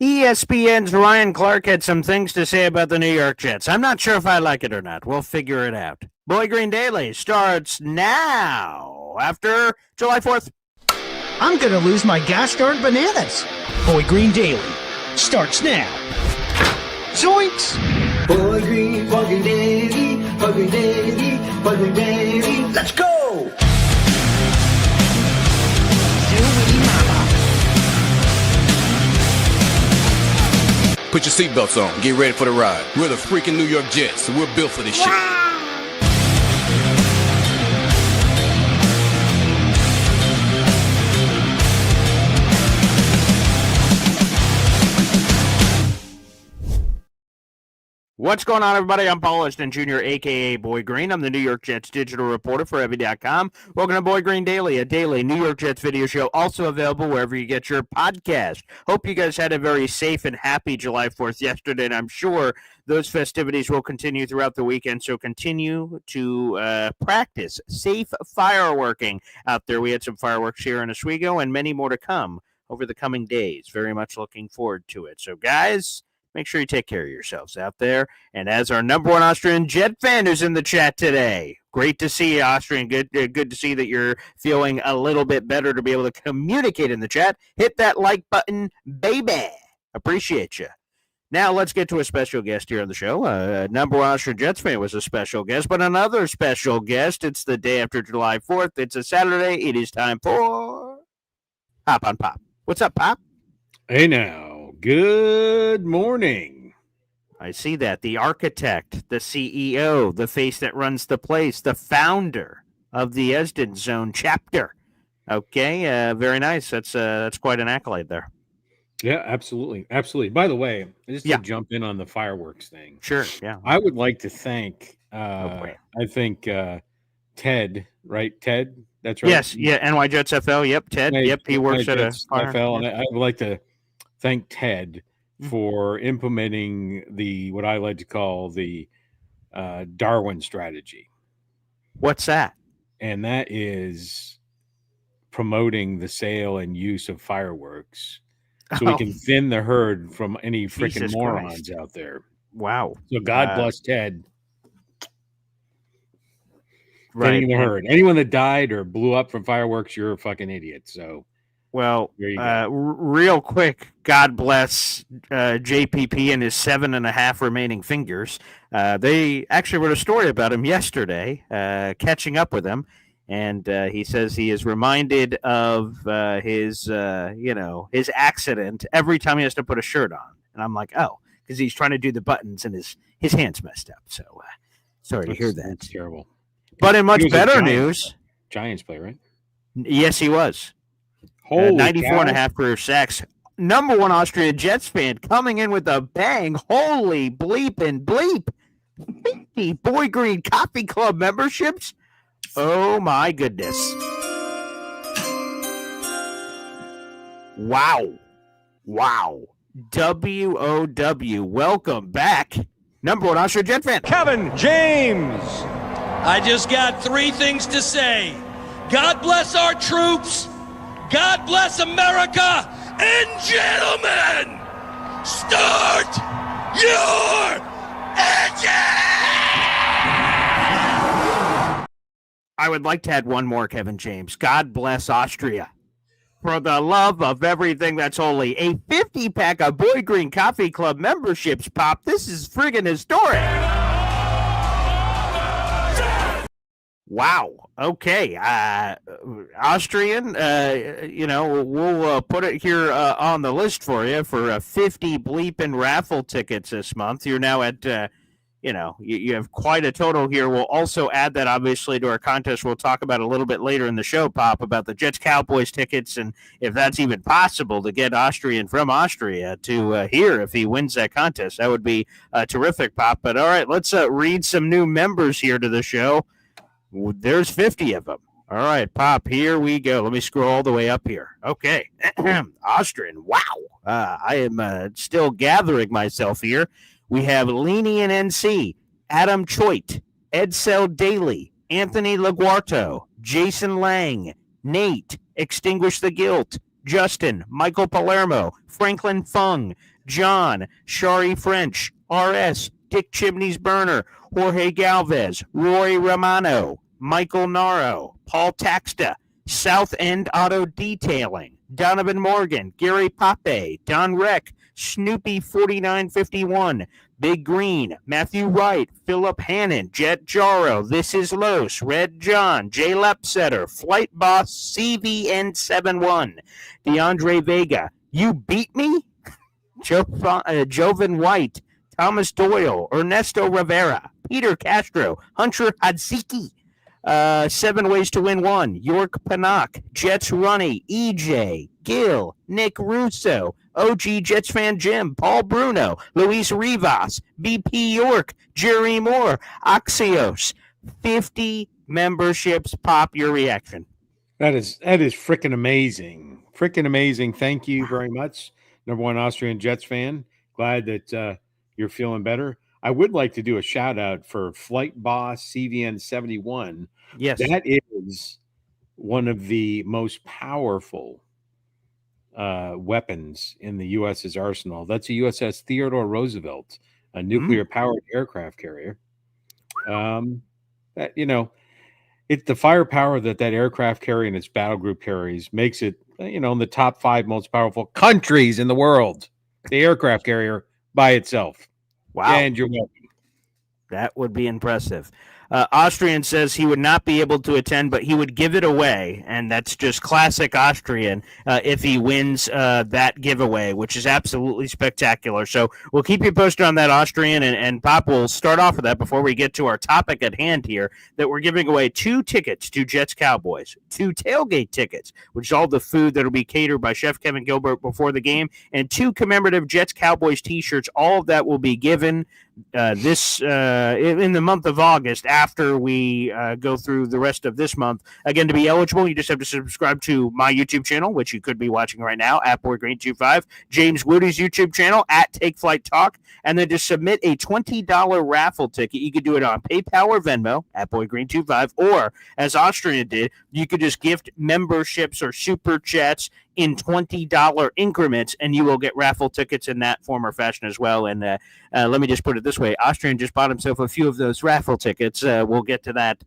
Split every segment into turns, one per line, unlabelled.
ESPN's Ryan Clark had some things to say about the New York Jets. I'm not sure if I like it or not. We'll figure it out. Boy Green Daily starts now after July 4th.
I'm going to lose my gas-guard bananas. Boy Green Daily starts now. Zoinks!
Boy Green Daily, Boy Green Daily, Boy Green Daily. Let's go!
Put your seatbelts on. Get ready for the ride. We're the freaking New York Jets, so we're built for this shit.
What's going on, everybody? I'm Paul Ashton Jr., a.k.a. Boy Green. I'm the New York Jets digital reporter for Heavy.com. Welcome to Boy Green Daily, a daily New York Jets video show, also available wherever you get your podcast. Hope you guys had a very safe and happy July 4th yesterday, and I'm sure those festivities will continue throughout the weekend, so continue to practice safe fireworking out there. We had some fireworks here in Oswego and many more to come over the coming days. Very much looking forward to it. So, guys, make sure you take care of yourselves out there. And as our number one Austrian Jet fan who's in the chat today, great to see you, Austrian. Good to see that you're feeling a little bit better to be able to communicate in the chat. Hit that like button, baby. Appreciate you. Now let's get to a special guest here on the show. Number one Austrian Jets fan was a special guest, but another special guest. It's the day after July 4th. It's a Saturday. It is time for Hop on Pop. What's up, Pop?
Hey now. Good morning.
I see that. The architect, the CEO, the face that runs the place, the founder of the Esden Zone chapter. Okay, very nice. That's quite an accolade there.
Yeah, absolutely. Absolutely. By the way, just to jump in on the fireworks thing.
Sure, yeah.
I would like to thank, I think, Ted, right? Ted? That's right?
Yes, yeah, NY Jets FL. Yep, Ted. Yep, he works at a fire.
FL, and I would like to thank Ted for implementing what I like to call the Darwin strategy.
What's that?
And that is promoting the sale and use of fireworks so we can thin the herd from any freaking morons out there.
Wow.
So God bless Ted.
Right.
Thinning the herd. Anyone that died or blew up from fireworks, you're a fucking idiot. So.
Well, real quick, God bless JPP and his 7.5 remaining fingers. They actually wrote a story about him yesterday, catching up with him, and he says he is reminded of his accident every time he has to put a shirt on. And I'm like, oh, because he's trying to do the buttons and his hand's messed up. So sorry to hear that.
That's terrible.
But in much better news,
Giants player, right?
Yes, he was.
94.5
career sacks. Number one Austrian Jets fan coming in with a bang. Holy bleep and bleep. 50 Boy Green Coffee Club memberships. Oh, my goodness. Wow. WOW. Welcome back. Number one Austrian Jet fan,
Kevin James. I just got three things to say. God bless our troops. God bless America, and gentlemen, start your engine!
I would like to add one more, Kevin James. God bless Austria. For the love of everything that's holy, a 50-pack of Boy Green Coffee Club memberships, Pop. This is friggin' historic. Wow. Okay. Austrian, we'll put it here on the list for you for 50 bleeping raffle tickets this month. You're now at, you have quite a total here. We'll also add that, obviously, to our contest. We'll talk about a little bit later in the show, Pop, about the Jets-Cowboys tickets and if that's even possible to get Austrian from Austria to here if he wins that contest. That would be terrific, Pop. But, all right, let's read some new members here to the show. There's 50 of them. All right, Pop, here we go. Let me scroll all the way up here. Okay. Austrian, wow. I am still gathering myself here. We have Lenient NC, Adam Choit, Edsel Daly, Anthony LaGuarto, Jason Lang, Nate, Extinguish the Guilt, Justin, Michael Palermo, Franklin Fung, John, Shari French, RS, Dick Chimneys Burner, Jorge Galvez, Roy Romano, Michael Naro, Paul Taxta, South End Auto Detailing, Donovan Morgan, Gary Pape, Don Reck, Snoopy 4951, Big Green, Matthew Wright, Philip Hannon, Jet Jaro, This Is Los, Red John, Jay Lepsetter, Flight Boss CVN71, DeAndre Vega, You Beat Me? Jovan White, Thomas Doyle, Ernesto Rivera, Peter Castro, Hunter Hadziki, 7 Ways to Win 1, York Panak, Jets Runny, EJ, Gil, Nick Russo, OG Jets fan Jim, Paul Bruno, Luis Rivas, BP York, Jerry Moore, Axios, 50 memberships. Pop, your reaction.
That is freaking amazing. Freaking amazing. Thank you very much. Number one Austrian Jets fan. Glad that you're feeling better. I would like to do a shout out for Flight Boss CVN 71.
Yes.
That is one of the most powerful weapons in the US's arsenal. That's a USS Theodore Roosevelt, a nuclear powered aircraft carrier. That, it's the firepower that aircraft carrier and its battle group carries makes it, in the top 5 most powerful countries in the world. The aircraft carrier by itself.
Wow.
And you're welcome.
That would be impressive. Austrian says he would not be able to attend, but he would give it away, and that's just classic Austrian if he wins that giveaway, which is absolutely spectacular. So we'll keep you posted on that, Austrian, and Pop will start off with that before we get to our topic at hand here, that we're giving away 2 tickets to Jets Cowboys, 2 tailgate tickets, which is all the food that will be catered by Chef Kevin Gilbert before the game, and 2 commemorative Jets Cowboys t-shirts. All of that will be given in the month of August after we go through the rest of this month. Again, to be eligible, you just have to subscribe to my YouTube channel, which you could be watching right now, at BoyGreen25, James Woody's YouTube channel, at Take Flight Talk, and then just submit a $20 raffle ticket. You could do it on PayPal or Venmo, at BoyGreen25, or, as Austrian did, you could just gift memberships or super chats in $20 increments, and you will get raffle tickets in that form or fashion as well. And let me just put it this way. Austrian just bought himself a few of those raffle tickets. We'll get to that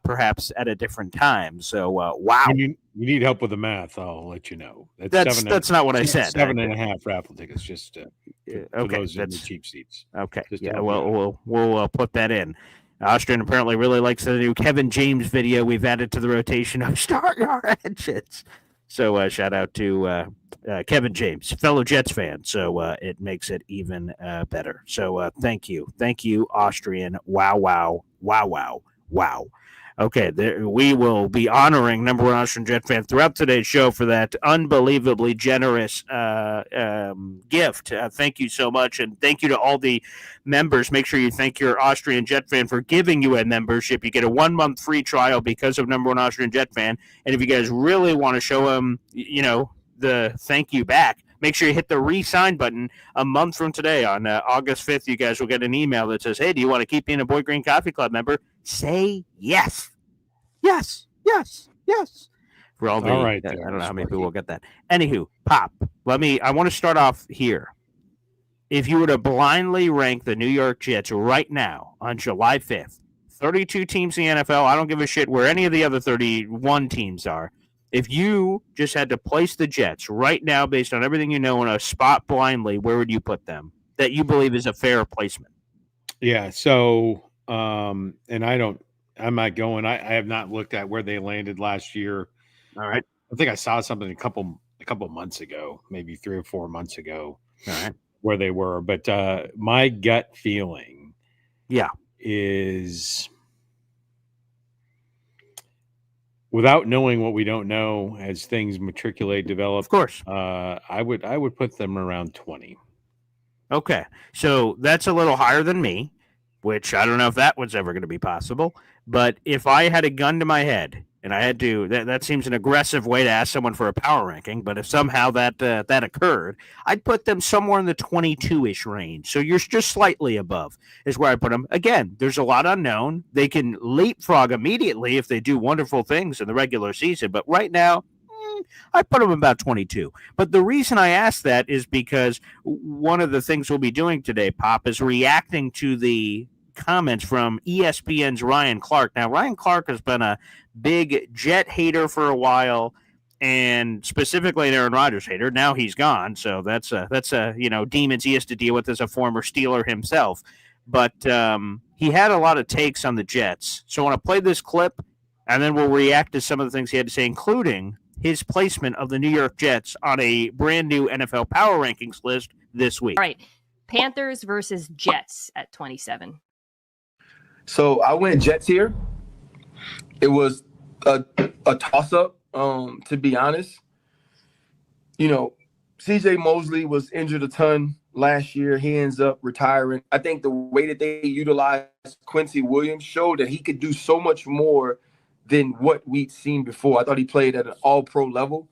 perhaps at a different time. So, wow.
When you need help with the math, I'll let you know.
That's not what I said.
7.5 raffle tickets, just for those in the cheap seats.
Okay. Yeah, well, we'll put that in. Austrian apparently really likes the new Kevin James video we've added to the rotation of Start Your Engines. So shout out to Kevin James, fellow Jets fan. So it makes it even better. So thank you, Austrian. Wow. Okay, we will be honoring number one Austrian Jet fan throughout today's show for that unbelievably generous gift. Thank you so much, and thank you to all the members. Make sure you thank your Austrian Jet fan for giving you a membership. You get a 1-month free trial because of number one Austrian Jet fan, and if you guys really want to show him, the thank you back, make sure you hit the re-sign button. A month from today, on August 5th, you guys will get an email that says, hey, do you want to keep being a Boy Green Coffee Club member? Say yes. Yes. For all right, I don't know how many people will get that. Anywho, Pop, I want to start off here. If you were to blindly rank the New York Jets right now on July 5th, 32 teams in the NFL, I don't give a shit where any of the other 31 teams are. If you just had to place the Jets right now based on everything you know in a spot blindly, where would you put them that you believe is a fair placement?
Yeah, so and I'm not going. I have not looked at where they landed last year.
All right.
I think I saw something a couple months ago, maybe 3 or 4 months ago.
All right.
Where they were, but my gut feeling is, without knowing what we don't know as things matriculate, develop,
of course,
I would put them around 20.
Okay, so that's a little higher than me, which I don't know if that was ever going to be possible. But if I had a gun to my head and I had to, that seems an aggressive way to ask someone for a power ranking. But if somehow that occurred, I'd put them somewhere in the 22-ish range. So you're just slightly above is where I put them. Again, there's a lot unknown. They can leapfrog immediately if they do wonderful things in the regular season. But right now, I put him about 22. But the reason I ask that is because one of the things we'll be doing today, Pop, is reacting to the comments from ESPN's Ryan Clark. Now, Ryan Clark has been a big Jet hater for a while, and specifically an Aaron Rodgers hater. Now he's gone, so that's a demons he has to deal with as a former Steeler himself. But he had a lot of takes on the Jets. So I want to play this clip, and then we'll react to some of the things he had to say, including his placement of the New York Jets on a brand new NFL Power Rankings list this week.
All right, Panthers versus Jets at 27.
So I went Jets here. It was a toss-up, to be honest. CJ Mosley was injured a ton last year. He ends up retiring. I think the way that they utilized Quincy Williams showed that he could do so much more than what we'd seen before. I thought he played at an all-pro level.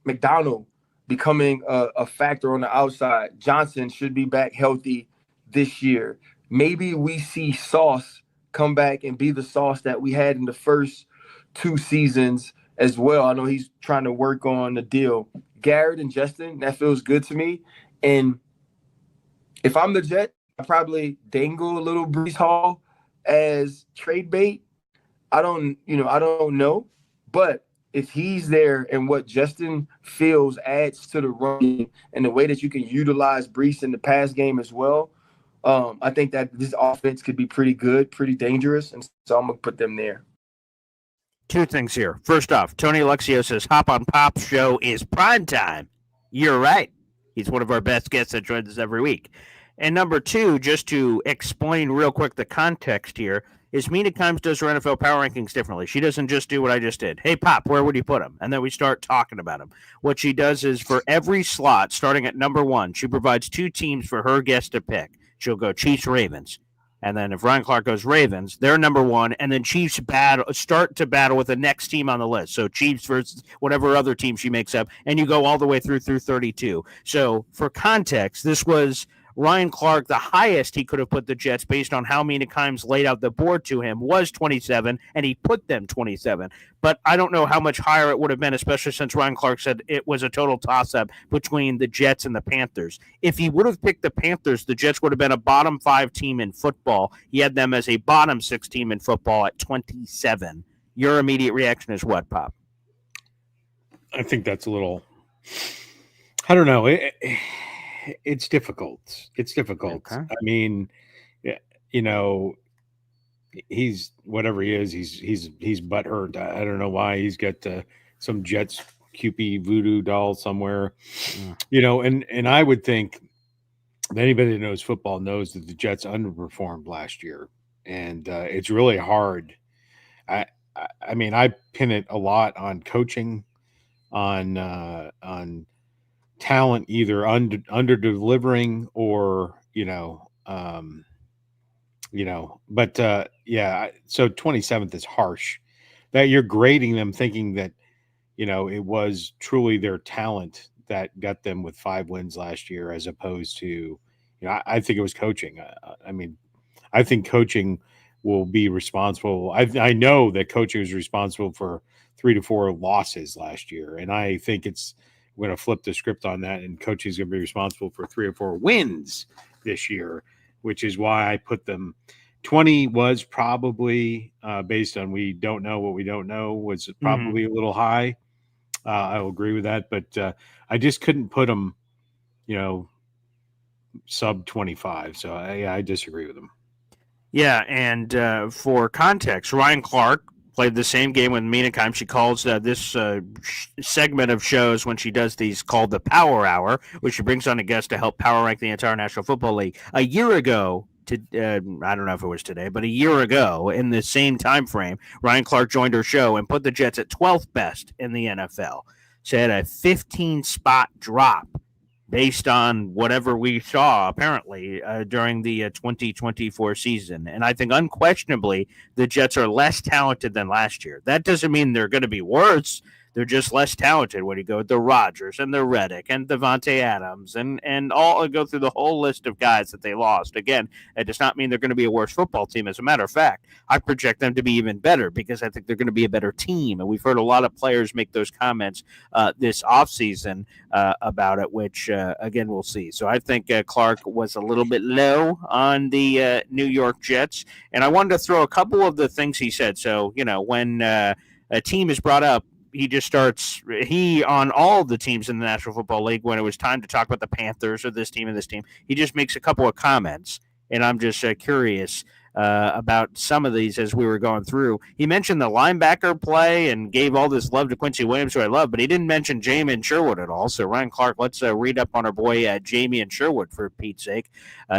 McDonald becoming a factor on the outside. Johnson should be back healthy this year. Maybe we see Sauce come back and be the Sauce that we had in the first 2 seasons as well. I know he's trying to work on the deal. Garrett and Justin, that feels good to me. And if I'm the Jet, I probably dangle a little Breece Hall as trade bait. I don't know. But if he's there and what Justin feels adds to the run and the way that you can utilize Breece in the pass game as well, I think that this offense could be pretty good, pretty dangerous. And so I'm going to put them there.
2 things here. First off, Tony Alexio says Hop on Pop's show is prime time. You're right. He's one of our best guests that joins us every week. And number 2, just to explain real quick the context here, is Mina Kimes does her NFL Power Rankings differently. She doesn't just do what I just did. Hey, Pop, where would you put him? And then we start talking about him. What she does is for every slot, starting at number 1, she provides 2 teams for her guest to pick. She'll go Chiefs, Ravens. And then if Ryan Clark goes Ravens, they're number 1, and then Chiefs start to battle with the next team on the list. So Chiefs versus whatever other team she makes up, and you go all the way through 32. So for context, this was Ryan Clark, the highest he could have put the Jets based on how Mina Kimes laid out the board to him was 27, and he put them 27. But I don't know how much higher it would have been, especially since Ryan Clark said it was a total toss-up between the Jets and the Panthers. If he would have picked the Panthers, the Jets would have been a bottom 5 team in football. He had them as a bottom 6 team in football at 27. Your immediate reaction is what, Pop?
I think that's a little, I don't know. It's difficult. It's difficult.
Okay.
I mean, he's whatever he is. He's butthurt. I don't know why. He's got some Jets QP voodoo doll somewhere. And I would think that anybody that knows football knows that the Jets underperformed last year, and it's really hard. I mean, I pin it a lot on coaching, on talent either under delivering or but so 27th is harsh that you're grading them thinking that it was truly their talent that got them with 5 wins last year as opposed to I think it was coaching. I mean, I think coaching will be responsible. I know that coaching was responsible for 3 to 4 losses last year, and I think we're going to flip the script on that, and coaching is going to be responsible for 3 or 4 wins this year, which is why I put them. 20 was probably based on we don't know what we don't know was probably a little high. I'll agree with that, but I just couldn't put them, sub 25. So I disagree with them.
Yeah, and for context, Ryan Clark played the same game with Mina Kimes. She calls this segment of shows when she does these called the Power Hour, which she brings on a guest to help power rank the entire National Football League. A year ago, I don't know if it was today, but a year ago in the same time frame, Ryan Clark joined her show and put the Jets at 12th best in the NFL. She had a 15-spot drop based on whatever we saw, apparently, during the 2024 season. And I think unquestionably the Jets are less talented than last year. That doesn't mean they're going to be worse. They're just less talented when you go with the Rodgers and the Reddick and Devontae Adams and all go through the whole list of guys that they lost. Again, it does not mean they're going to be a worse football team. As a matter of fact, I project them to be even better because I think they're going to be a better team. And we've heard a lot of players make those comments this offseason about it, which, again, we'll see. So I think Clark was a little bit low on the New York Jets. And I wanted to throw a couple of the things he said. So, when a team is brought up, he just starts on all the teams in the National Football League, when it was time to talk about the Panthers or this team and this team, he just makes a couple of comments. And I'm just curious about some of these as we were going through. He mentioned the linebacker play and gave all this love to Quincy Williams, who I love, but he didn't mention Jamie Sherwood at all. So Ryan Clark, let's read up on our boy Jamie Sherwood for Pete's sake.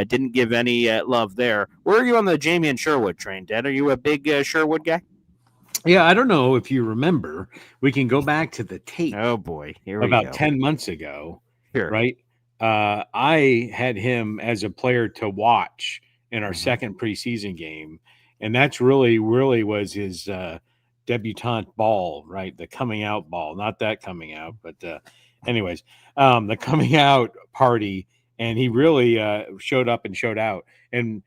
Didn't give any love there. Where are you on the Jamie Sherwood train, Dad? Are you a big Sherwood guy?
Yeah, I don't know if you remember. We can go back to the tape.
Oh boy, here we
about
go.
10 months ago,
Sure.
right? I had him as a player to watch in our second preseason game, and that's really was his debutante ball, right? The coming out ball, not that coming out, but anyways, the coming out party, and he really showed up and showed out, and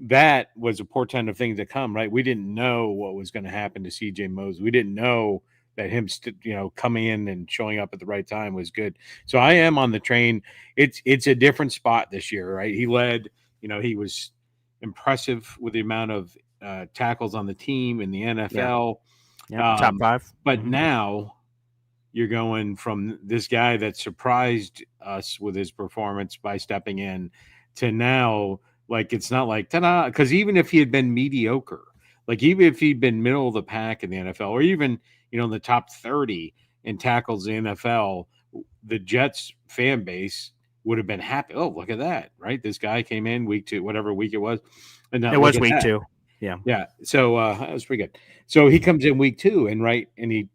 that was a portent of things to come, right? We didn't know what was going to happen to CJ Mosley. We didn't know that him, coming in and showing up at the right time was good. So I am on the train. It's a different spot this year, right? He led, he was impressive with the amount of tackles on the team in the NFL.
Yeah, top 5.
But now you're going from this guy that surprised us with his performance by stepping in to now, like, it's not like, ta-da, because even if he had been mediocre, like even if he'd been middle of the pack in the NFL, or even, in the top 30 in tackles in the NFL, the Jets fan base would have been happy. Oh, look at that, right? This guy came in week 2, whatever week it was. And
it was week 2. Yeah.
Yeah. So that was pretty good. So he comes in week 2 and he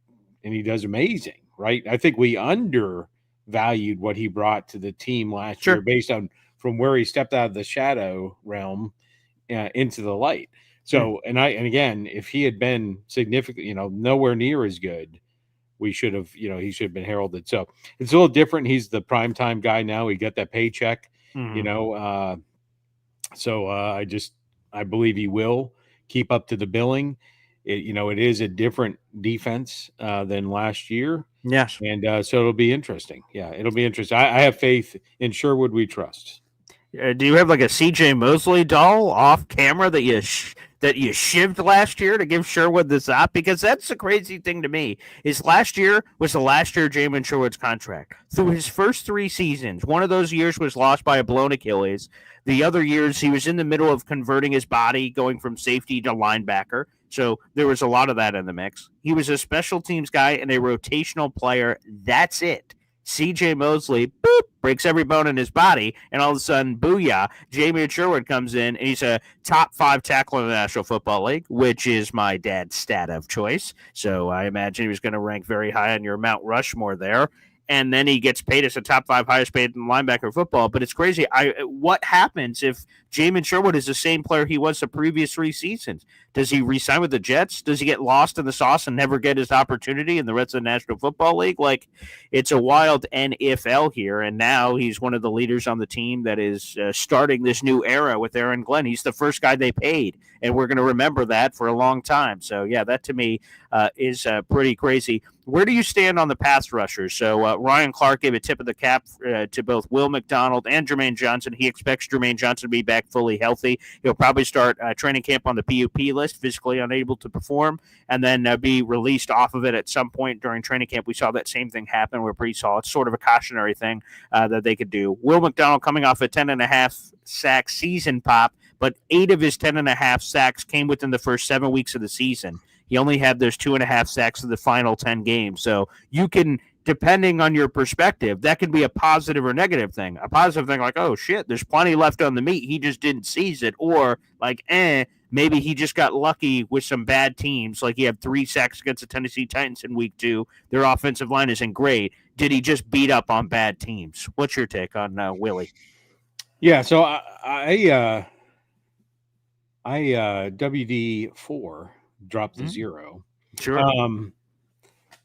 does amazing, right? I think we undervalued what he brought to the team last year based on from where he stepped out of the shadow realm into the light. So, and again, if he had been significant, nowhere near as good, we should have, he should have been heralded. So it's a little different. He's the primetime guy now. He got that paycheck, so I believe he will keep up to the billing. It is a different defense than last year.
Yes.
And so it'll be interesting. Yeah, it'll be interesting. I have faith in Sherwood. We trust.
Do you have like a CJ Mosley doll off camera that you shivved last year to give Sherwood this up? Because that's the crazy thing to me is last year was the last year of Jamin Sherwood's contract. Through his first 3 seasons, one of those years was lost by a blown Achilles. The other years, he was in the middle of converting his body, going from safety to linebacker. So there was a lot of that in the mix. He was a special teams guy and a rotational player. That's it. CJ Mosley, boop, breaks every bone in his body, and all of a sudden, booyah, Jamie Sherwood comes in, and he's a top 5 tackler in the National Football League, which is my dad's stat of choice. So I imagine he was going to rank very high on your Mount Rushmore there. And then he gets paid as a top 5 highest paid linebacker in football. But it's crazy. What happens if Jamin Sherwood is the same player he was the previous 3 seasons? Does he re-sign with the Jets? Does he get lost in the sauce and never get his opportunity in the rest of the National Football League? Like, it's a wild NFL here, and now he's one of the leaders on the team that is starting this new era with Aaron Glenn. He's the first guy they paid, and we're going to remember that for a long time. So, yeah, that to me is pretty crazy. Where do you stand on the pass rushers? So Ryan Clark gave a tip of the cap to both Will McDonald and Jermaine Johnson. He expects Jermaine Johnson to be back fully healthy. He'll probably start training camp on the PUP list, physically unable to perform, and then be released off of it at some point during training camp. We saw that same thing happen with Breece Hall. It's sort of a cautionary thing that they could do. Will McDonald coming off a 10.5 sack season pop, but 8 of his 10.5 sacks came within the first 7 weeks of the season. He only had those 2.5 sacks in the final 10 games. So you can, depending on your perspective, that can be a positive or negative thing. A positive thing like, oh, shit, there's plenty left on the meat. He just didn't seize it. Or like, maybe he just got lucky with some bad teams. Like he had 3 sacks against the Tennessee Titans in week 2. Their offensive line isn't great. Did he just beat up on bad teams? What's your take on Willie?
Yeah, so I WD4 dropped to 0.
Sure.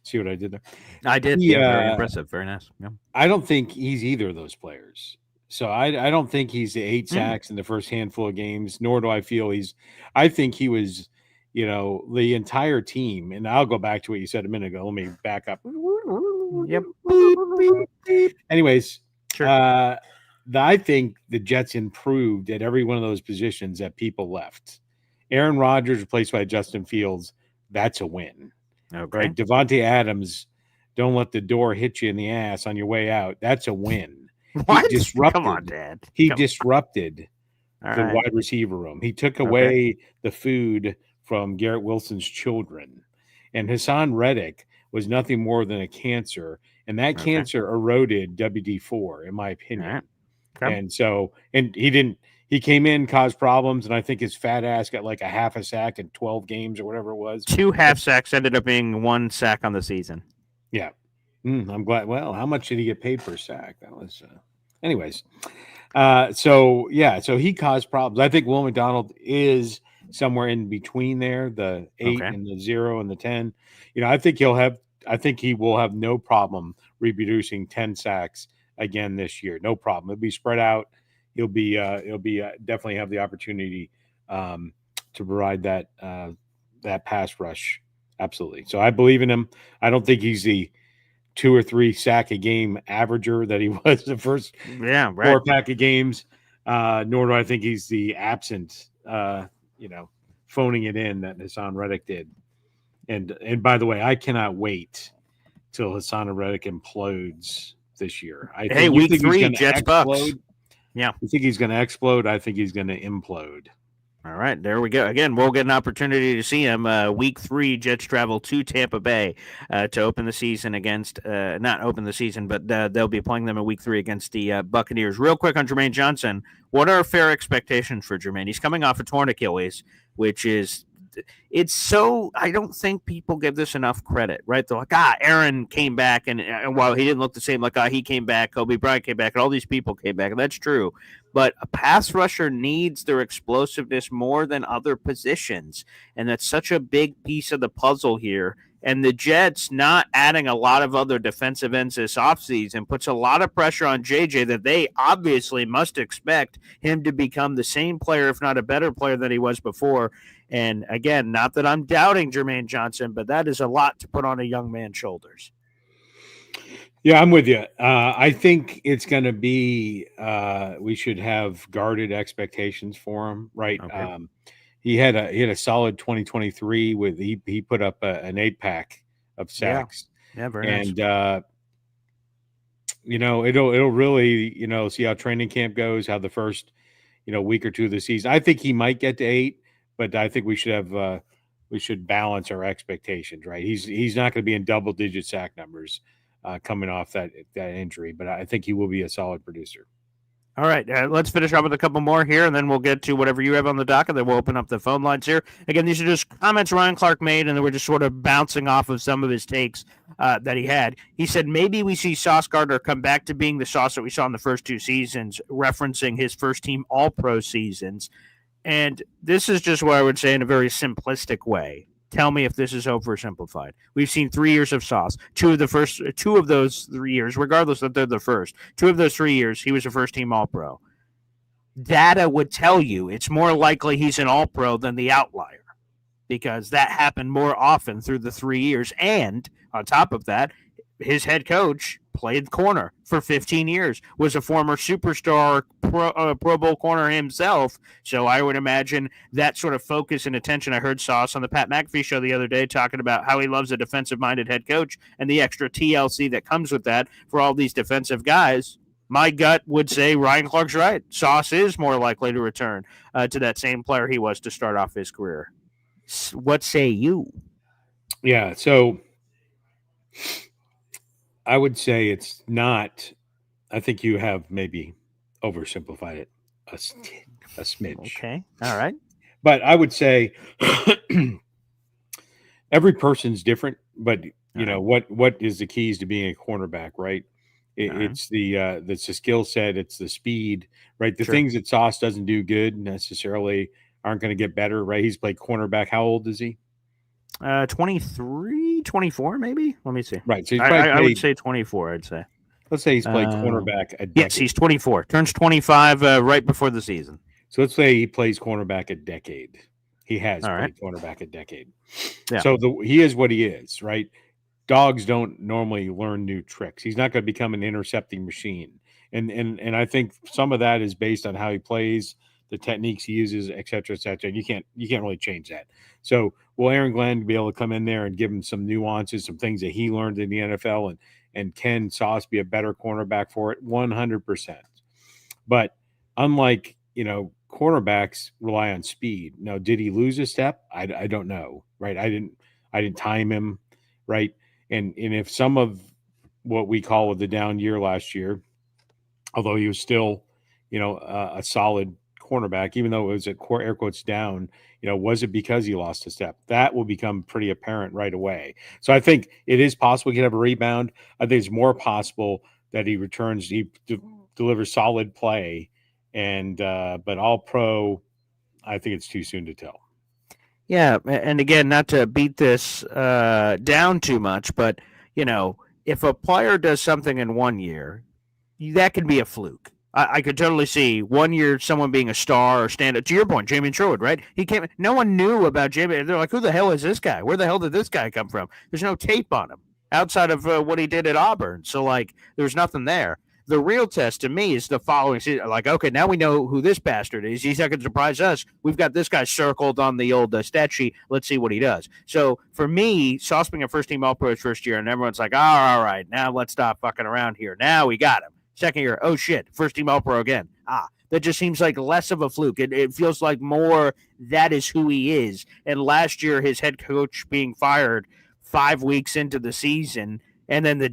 See what I did there?
I did.
He,
Yeah, very impressive. Very nice. Yeah.
I don't think he's either of those players. So I don't think he's the 8 sacks in the first handful of games, nor do I feel he's – I think he was, the entire team. And I'll go back to what you said a minute ago. Let me back up.
Yep.
Anyways,
Sure.
I think the Jets improved at every one of those positions that people left. Aaron Rodgers replaced by Justin Fields. That's a win.
Okay.
Right? Devontae Adams, don't let the door hit you in the ass on your way out. That's a win.
What?
He disrupted.
Come on, Dad.
He
Come
disrupted
on.
the
All right.
wide receiver room. He took away the food from Garrett Wilson's children. And Hassan Reddick was nothing more than a cancer. And that cancer eroded WD4, in my opinion.
All right. Okay.
And so, and he came in, caused problems, and I think his fat ass got like a half a sack in 12 games or whatever it was.
2 half sacks ended up being 1 sack on the season.
Yeah. I'm glad. Well, how much did he get paid per sack? That was, anyways. So he caused problems. I think Will McDonald is somewhere in between there, the 8 and the 0 and the 10. I think he will have no problem reproducing 10 sacks again this year. No problem. It'll be spread out. He'll be definitely have the opportunity to provide that pass rush. Absolutely. So I believe in him. I don't think he's the 2 or 3 sack a game averager that he was the first 4 pack of games. Nor do I think he's the absent, phoning it in that Hassan Reddick did. And by the way, I cannot wait till Hassan Reddick implodes this year.
Week 3, Jets Bucks.
Yeah. You think he's going to explode? I think he's going to implode.
All right, there we go. Again, we'll get an opportunity to see him. Week 3, Jets travel to Tampa Bay to open the season against not open the season, but they'll be playing them in Week 3 against the Buccaneers. Real quick on Jermaine Johnson, what are fair expectations for Jermaine? He's coming off a torn Achilles, which is it's so I don't think people give this enough credit, right? They're like, Aaron came back, and while he didn't look the same, like he came back, Kobe Bryant came back, and all these people came back, and that's true. But a pass rusher needs their explosiveness more than other positions, and that's such a big piece of the puzzle here. And the Jets not adding a lot of other defensive ends this offseason puts a lot of pressure on JJ that they obviously must expect him to become the same player, if not a better player than he was before. And again, not that I'm doubting Jermaine Johnson, but that is a lot to put on a young man's shoulders.
Yeah, I'm with you. I think it's going to be we should have guarded expectations for him, right? Okay. He had a solid 2023 with he put up an 8-pack of sacks.
Yeah, very nice.
And it'll really see how training camp goes, how the first week or 2 of the season. I think he might get to 8, but I think we should balance our expectations, right? He's not going to be in double-digit sack numbers coming off that injury, but I think he will be a solid producer.
All right, let's finish up with a couple more here, and then we'll get to whatever you have on the docket. Then we'll open up the phone lines here. Again, these are just comments Ryan Clark made, and then we're just sort of bouncing off of some of his takes that he had. He said, maybe we see Sauce Gardner come back to being the Sauce that we saw in the first 2 seasons, referencing his first-team All-Pro seasons. And this is just what I would say in a very simplistic way. Tell me if this is oversimplified. We've seen 3 years of Sauce. 2 of those 3 years, regardless that they're the first, 2 of those 3 years, he was a first-team All-Pro. Data would tell you it's more likely he's an All-Pro than the outlier because that happened more often through the 3 years. And on top of that, his head coach played corner for 15 years, was a former superstar Pro Bowl corner himself. So I would imagine that sort of focus and attention. I heard Sauce on the Pat McAfee show the other day talking about how he loves a defensive-minded head coach and the extra TLC that comes with that for all these defensive guys. My gut would say Ryan Clark's right. Sauce is more likely to return to that same player he was to start off his career. What say you?
Yeah, so I would say it's not. I think you have maybe oversimplified it a smidge.
Okay. All right.
But I would say every person's different, but what is the keys to being a cornerback, right? It's the skill set, it's the speed, right? The things that Sauce doesn't do good necessarily aren't going to get better, right? He's played cornerback. How old is he?
23. 24, maybe? Let me see.
Right. So he's
I would say 24, I'd say.
let's say he's played cornerback a decade.
Yes, he's 24. Turns 25 right before the season.
So let's say he plays cornerback a decade. He has
All
played
right.
cornerback a decade.
Yeah.
So he is what he is, right? Dogs don't normally learn new tricks. He's not going to become an intercepting machine. And I think some of that is based on how he plays, the techniques he uses, et cetera, et cetera. And you can't really change that. So will Aaron Glenn be able to come in there and give him some nuances, some things that he learned in the NFL, and can Sauce be a better cornerback for it? 100%. But unlike, cornerbacks rely on speed. Now, did he lose a step? I don't know, right? I didn't time him, right? And if some of what we call the down year last year, although he was still, a solid cornerback, even though it was air quotes down, was it because he lost a step? That will become pretty apparent right away. So I think it is possible he could have a rebound. I think it's more possible that he returns, delivers solid play, but all pro, I think it's too soon to tell.
Yeah, and again, not to beat this down too much, but if a player does something in 1 year, that can be a fluke. I could totally see 1 year someone being a star or stand up. To your point, Jamie Sherwood, right? He came. No one knew about Jamie. They're like, who the hell is this guy? Where the hell did this guy come from? There's no tape on him outside of what he did at Auburn. So there's nothing there. The real test to me is the following season. Okay, now we know who this bastard is. He's not going to surprise us. We've got this guy circled on the old stat sheet. Let's see what he does. So for me, Sauce being a first-team All-Pro his first year, and everyone's like, all right, now let's stop fucking around here. Now we got him. Second year, oh shit, first-team All-Pro again. That just seems like less of a fluke. It feels like more that is who he is. And last year, his head coach being fired 5 weeks into the season, and then the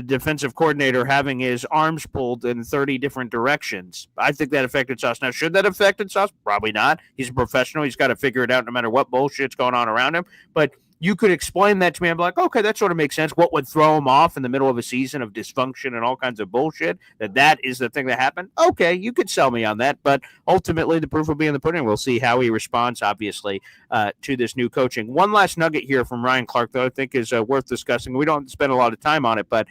defensive coordinator having his arms pulled in 30 different directions. I think that affected Sauce. Now, should that have affected Sauce? Probably not. He's a professional. He's got to figure it out no matter what bullshit's going on around him. But you could explain that to me. I'm like, okay, that sort of makes sense. What would throw him off in the middle of a season of dysfunction and all kinds of bullshit? That is the thing that happened? Okay, you could sell me on that. But ultimately, the proof will be in the pudding. We'll see how he responds, obviously, to this new coaching. One last nugget here from Ryan Clark, though, I think is worth discussing. We don't spend a lot of time on it, but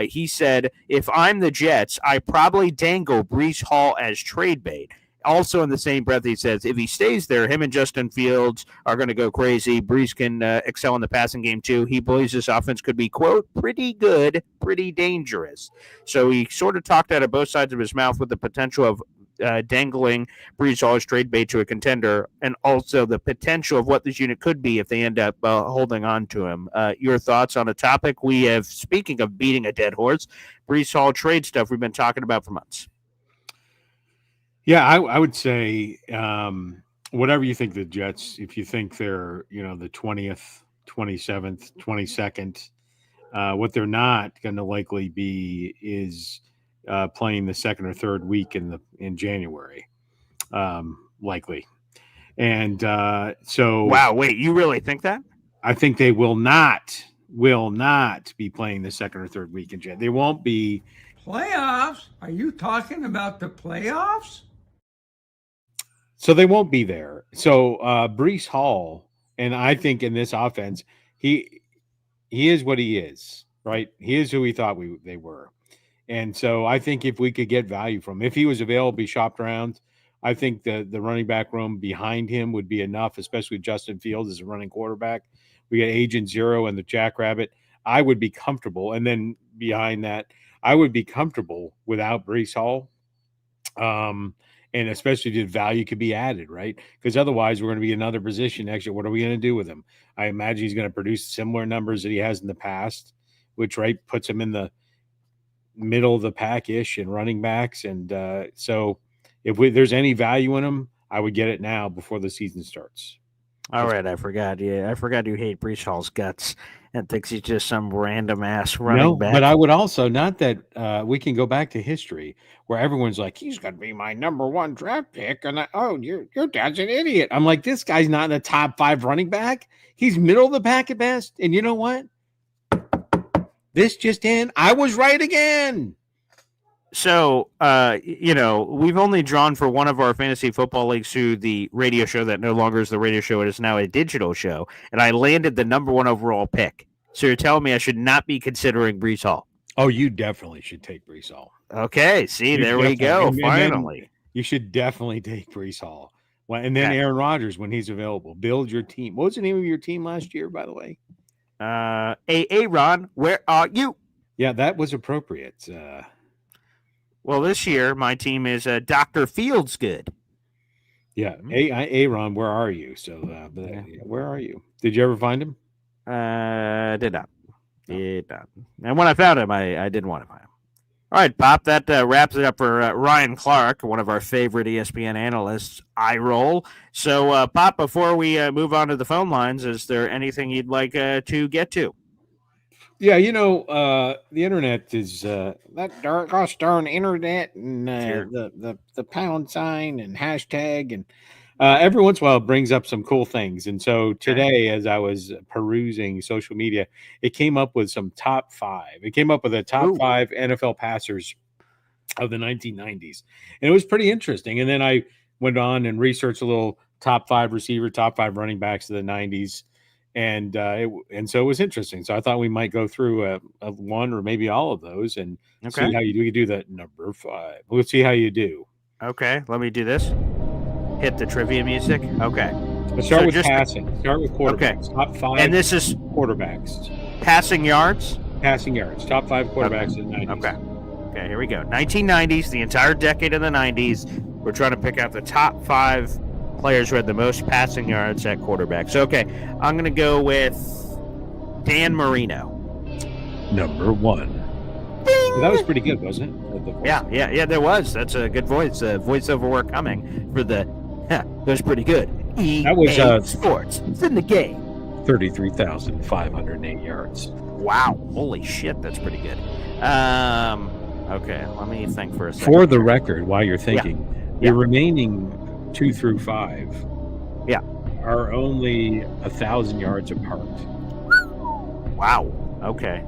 he said, if I'm the Jets, I probably dangle Breece Hall as trade bait. Also, in the same breath, he says, if he stays there, him and Justin Fields are going to go crazy. Breece can excel in the passing game, too. He believes this offense could be, quote, pretty good, pretty dangerous. So he sort of talked out of both sides of his mouth with the potential of dangling Breece Hall as trade bait to a contender, and also the potential of what this unit could be if they end up holding on to him. Your thoughts on a topic we have, speaking of beating a dead horse, Breece Hall trade stuff we've been talking about for months.
Yeah, I would say whatever you think of the Jets, if you think they're, the 20th, 27th, 22nd, what they're not going to likely be is playing the second or third week in January, likely. And so,
wow, wait, you really think that?
I think they will not be playing the second or third week in January. They won't be.
Playoffs? Are you talking about the playoffs?
So they won't be there. So Breece Hall, and I think in this offense, he is what he is, right? He is who we thought they were. And so I think if we could get value from him, if he was available, be shopped around, I think the running back room behind him would be enough, especially with Justin Fields as a running quarterback. We got Agent Zero and the Jackrabbit. I would be comfortable. And then behind that, I would be comfortable without Breece Hall. And especially the value could be added, right? Because otherwise we're going to be in another position next year. What are we going to do with him? I imagine he's going to produce similar numbers that he has in the past, which, right, puts him in the middle of the pack-ish in running backs. And so if there's any value in him, I would get it now before the season starts.
All right, I forgot. Yeah, I forgot you hate Breece Hall's guts and thinks he's just some random ass running back.
But I would also, not that we can go back to history where everyone's like, he's going to be my number one draft pick, and your dad's an idiot. I'm like, this guy's not in the top 5 running back. He's middle of the pack at best. And you know what? This just in, I was right again.
So, we've only drawn for one of our fantasy football leagues through the radio show that no longer is the radio show. It is now a digital show. And I landed the number 1 overall pick So you're telling me I should not be considering Breece Hall?
Oh, you definitely should take Breece Hall.
Okay, see, there we go. Finally.
You should definitely take Breece Hall. Well, and then Aaron Rodgers when he's available. Build your team. What was the name of your team last year, by the way?
Ron, where are you?
Yeah, that was appropriate.
Well, this year my team is Dr. Fields good.
Yeah, Aaron, where are you? So, where are you? Did you ever find him?
Did not. Did not. And when I found him, I didn't want to find him. All right, Pop, that wraps it up for Ryan Clark, one of our favorite ESPN analysts, eye roll. So, Pop, before we move on to the phone lines, is there anything you'd like to get to?
Yeah, the internet is that gosh darn internet and the pound sign and hashtag and every once in a while it brings up some cool things. And so today, as I was perusing social media, it came up with some top 5. It came up with a top 5 NFL passers of the 1990s, and it was pretty interesting. And then I went on and researched a little top 5 receiver, top 5 running backs of the 90s. And so it was interesting. So I thought we might go through one or maybe all of those and see how you do. You do that number 5. We'll see how you do.
Okay, let me do this. Hit the trivia music. Okay.
Let's start with passing. Start with quarterbacks.
Okay.
Top 5.
And this is
quarterbacks.
Passing yards.
Passing yards. Top 5 quarterbacks in the 90s.
Okay. Okay. Here we go. 1990s, the entire decade of the 90s. We're trying to pick out the top 5 players who had the most passing yards at quarterback. So, okay, I'm going to go with Dan Marino.
Number 1. That was pretty good, wasn't it?
Yeah, there was. That's a good voice. Voiceover work coming for the, that was pretty good.
That was
Sports. It's in the game.
33,508 yards.
Wow. Holy shit, that's pretty good. Okay, let me think for a second.
For the record, while you're thinking, the remaining 2 through 5 are only 1,000 yards apart. Wow. Okay.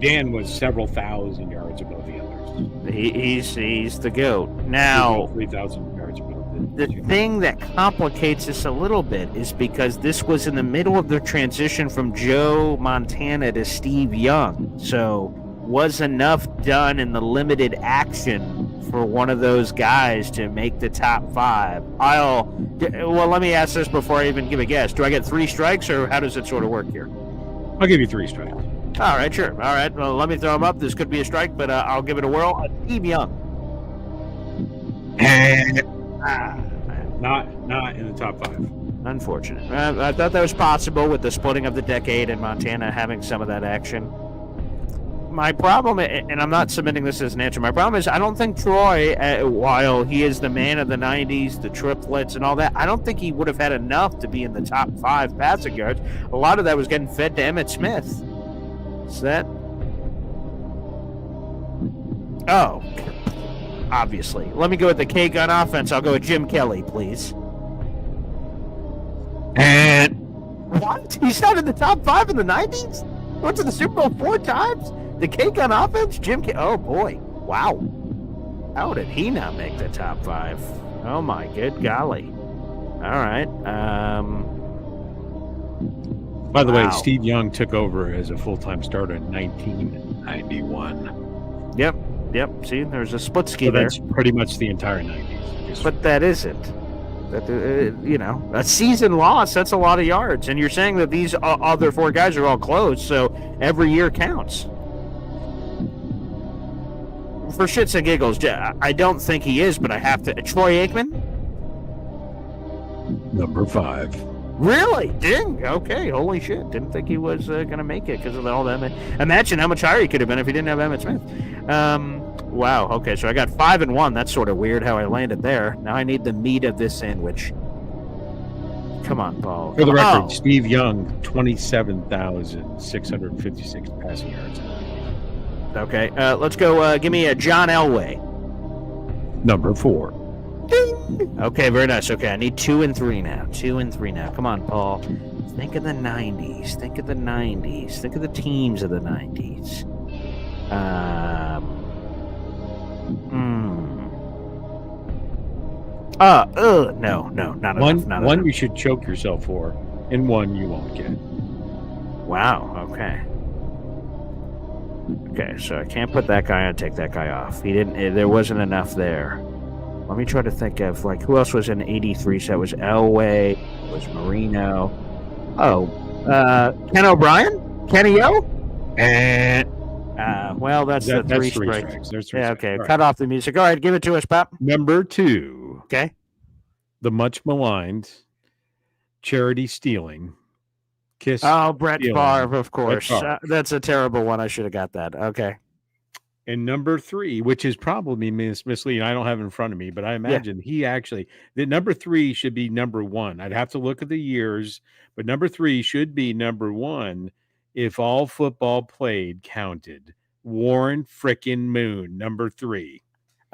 Dan was several thousand yards above the others.
He's the GOAT. Now
3,000 yards above
the thing that complicates this a little bit is because this was in the middle of the transition from Joe Montana to Steve Young. So was enough done in the limited action for one of those guys to make the top 5? Well, let me ask this before I even give a guess. Do I get 3 strikes, or how does it sort of work here?
I'll give you 3 strikes.
All right, sure. All right, well, let me throw them up. This could be a strike, but I'll give it a whirl. Steve Young.
Not in the top 5.
Unfortunate. I thought that was possible with the splitting of the decade and Montana having some of that action. My problem, and I'm not submitting this as an answer, my problem is I don't think Troy, while he is the man of the 90s, the triplets and all that, I don't think he would have had enough to be in the top 5 passing yards. A lot of that was getting fed to Emmitt Smith. Is that? Oh, obviously. Let me go with the K-gun offense. I'll go with Jim Kelly, please. And what? He's not in the top 5 in the 90s? Went to the Super Bowl 4 times? The K-gun offense? Oh, boy. Wow. How did he not make the top 5? Oh, my good golly. All right.
By the way, Steve Young took over as a full-time starter in 1991.
Yep. See, there's a split ski
there.
That's
pretty much the entire 90s.
But that isn't. A season loss, that's a lot of yards. And you're saying that these other 4 guys are all close, so every year counts. For shits and giggles, I don't think he is, but I have to. Troy Aikman?
Number 5.
Really? Ding. Okay. Holy shit. Didn't think he was going to make it because of all that. Imagine how much higher he could have been if he didn't have Emmitt Smith. Wow. Okay. So I got 5 and 1. That's sort of weird how I landed there. Now I need the meat of this sandwich. Come on, Paul.
For the record, Steve Young, 27,656 passing yards.
Okay. Let's go. Give me a John Elway.
Number 4.
Okay, very nice. Okay, I need 2 and 3 now. 2 and 3 now. Come on, Paul. Think of the 90s. Think of the 90s. Think of the teams of the 90s. No, not
one,
enough. Not
one
enough.
You should choke yourself for, and one you won't get.
Wow. Okay. Okay, so I can't put that guy on, take that guy off. He didn't. There wasn't enough there. Let me try to think of like who else was in '83. So it was Elway, it was Marino. Oh, Ken O'Brien, Kenny O. Well, that's the three strikes.
There's three
Yeah.
strikes.
Okay.
All right.
Cut off the music. All right, give it to us, Pop.
Number 2,
Okay.
the much maligned charity stealing. Kiss.
Oh, Brett
stealing.
Favre, of course.
Brett Favre.
That's a terrible one. I should have got that. Okay.
And number 3, which is probably misleading. I don't have it in front of me, but I imagine the number 3 should be number 1. I'd have to look at the years, but number 3 should be number 1 if all football played counted. Warren frickin' Moon, number 3.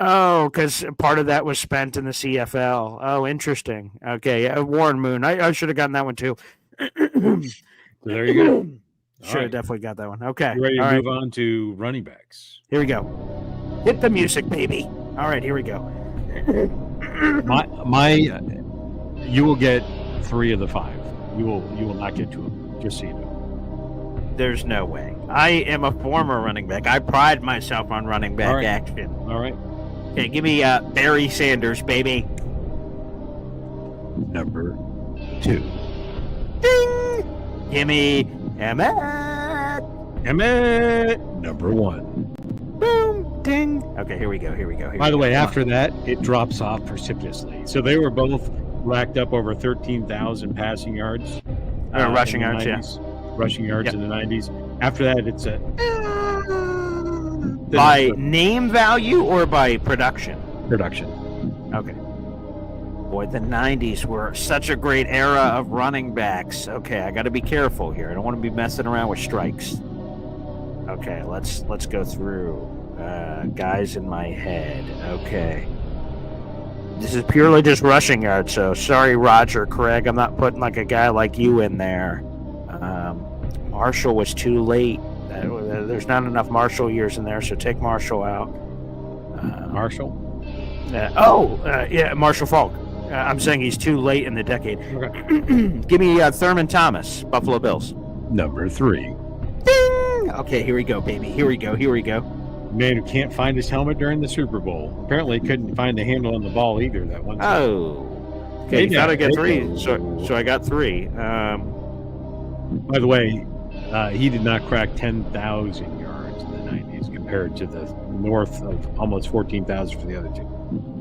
Oh, because part of that was spent in the CFL. Oh, interesting. Okay. Warren Moon. I should have gotten that one too.
So there you go.
Should have definitely got that one. Okay.
You ready to
All
move on to running backs?
Here we go. Hit the music, baby. All right, here we go.
You will get 3 of the 5. You will not get 2 of them, just so you know.
There's no way. I am a former running back. I pride myself on running back action.
All right.
Okay, give me Barry Sanders, baby.
Number 2.
Ding! Give me Emmett.
Number 1.
Boom! Ding! Okay, here we go.
By the way, after that, it drops off precipitously. So they were both racked up over 13,000 passing yards.
Rushing yards,
90s. Rushing yards in the 90s. After that, it's a...
By name value or by production?
Production.
Okay. Boy, the 90s were such a great era of running backs. Okay, I got to be careful here. I don't want to be messing around with strikes. Okay, let's go through guys in my head. Okay. This is purely just rushing yards, so sorry, Roger Craig. I'm not putting like a guy like you in there. Marshall was too late. There's not enough Marshall years in there, so take Marshall out.
Marshall?
Marshall Falk. I'm saying he's too late in the decade.
Okay.
Give me Thurman Thomas, Buffalo Bills.
Number 3.
Ding! Okay, here we go, baby. Here we go.
Man who can't find his helmet during the Super Bowl. Apparently couldn't find the handle on the ball either that one time.
Oh. Okay, you gotta get 3. So I got 3.
By the way, he did not crack 10,000 yards in the 90s compared to the north of almost 14,000 for the other two.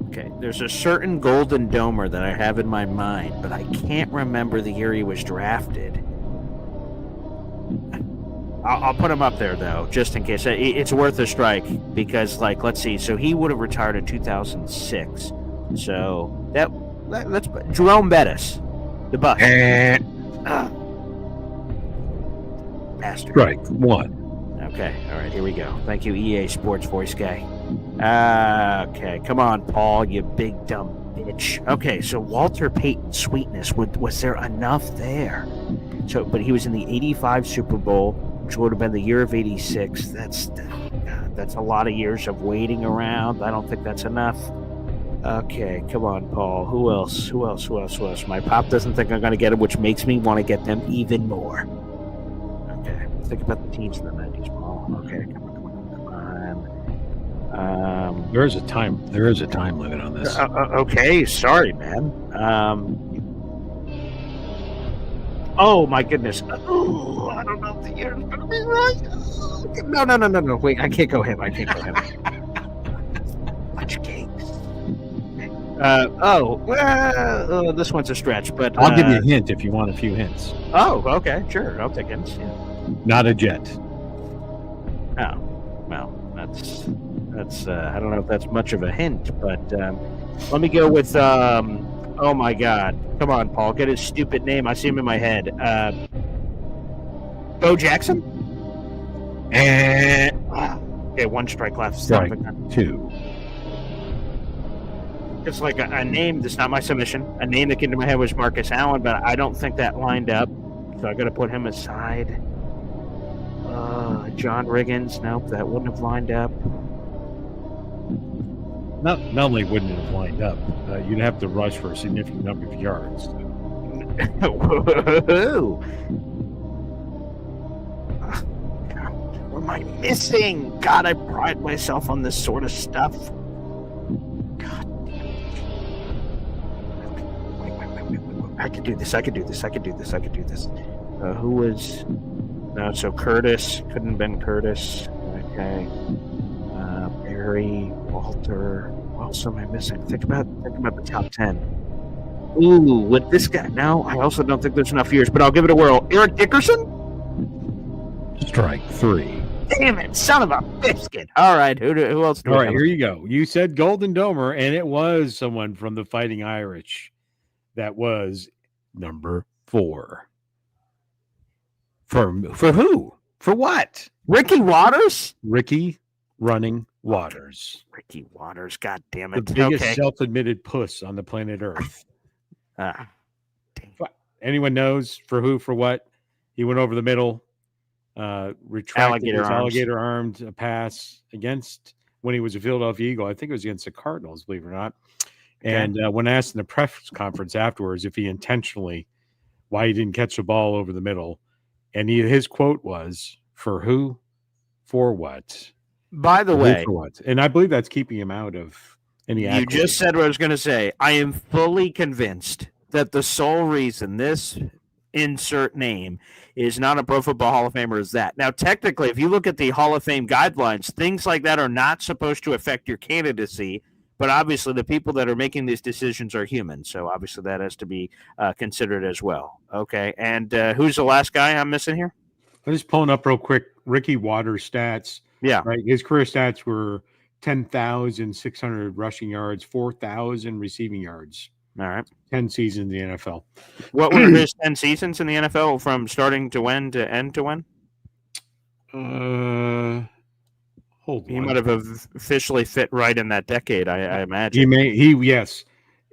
Okay, there's a certain Golden Domer that I have in my mind, but I can't remember the year he was drafted. I'll put him up there, though, just in case. It's worth a strike because, like, let's see. So he would have retired in 2006. So that's Jerome Bettis, the Bucs. Bastard.
Strike 1.
Okay, all right, here we go. Thank you, EA Sports voice guy. Okay, come on, Paul, you big dumb bitch. Okay, so Walter Payton sweetness, was there enough there? So, but he was in the 85 Super Bowl, which would have been the year of 86. That's a lot of years of waiting around. I don't think that's enough. Okay, come on, Paul. Who else? My pop doesn't think I'm going to get him, which makes me want to get them even more. Okay, think about the teams in the 90s, Paul. Okay, come on.
There is a time limit on this.
Okay, sorry, man. Oh my goodness. Oh, I don't know if the year's gonna be right. No. Wait, I can't go him. Much cakes. This one's a stretch, but
I'll give you a hint if you want a few hints.
Oh, okay, sure. I'll take hints. Yeah.
Not a Jet.
Oh, well, that's I don't know if that's much of a hint, but let me go with oh my God, come on, Paul, get his stupid name. I see him in my head. Bo Jackson. Okay, one strike left.
Strike 2.
It's like a name that's not my submission. A name that came to my head was Marcus Allen, but I don't think that lined up, so I got to put him aside. John Riggins, nope, that wouldn't have lined up.
Not only wouldn't it have lined up, you'd have to rush for a significant number of yards.
am I missing? God, I pride myself on this sort of stuff. God damn it. Wait. I can do this. Who was... No, so Curtis. Couldn't have been Curtis. Okay. Barry, Walter. What else am I missing? Think about the top 10. Ooh, with this guy. No, I also don't think there's enough years, but I'll give it a whirl. Eric Dickerson?
Strike 3.
Damn it, son of a biscuit. All right, who else do we
All right,
have?
here you go. You said Golden Domer, and it was someone from the Fighting Irish. That was number 4. For who? For what?
Ricky Waters?
Ricky Running Waters.
Ricky Waters, god damn
The
it.
biggest
Okay.
self-admitted puss on the planet Earth.
Dang.
Anyone knows for who, for what? He went over the middle, retracted his alligator-armed pass against, when he was a Philadelphia Eagle, I think it was against the Cardinals, believe it or not. And when asked in the press conference afterwards if he intentionally, why he didn't catch the ball over the middle, and his quote was, for who, for what?
By the
For who,
way,
for what? And I believe that's keeping him out of any
you
accolades.
just said what I was going to say. I am fully convinced that the sole reason this insert name is not a Pro Football Hall of Famer is that. Now, technically, if you look at the Hall of Fame guidelines, things like that are not supposed to affect your candidacy. But obviously, the people that are making these decisions are human. So obviously, that has to be considered as well. Okay. And who's the last guy I'm missing here?
I'm just pulling up real quick Ricky Waters stats.
Yeah.
Right. His career stats were 10,600 rushing yards, 4,000 receiving yards.
All right.
10 seasons in the NFL.
What were his 10 seasons in the NFL from starting to when to end to when?
Hold
He
on.
might have officially fit right in that decade, I imagine.
Yes.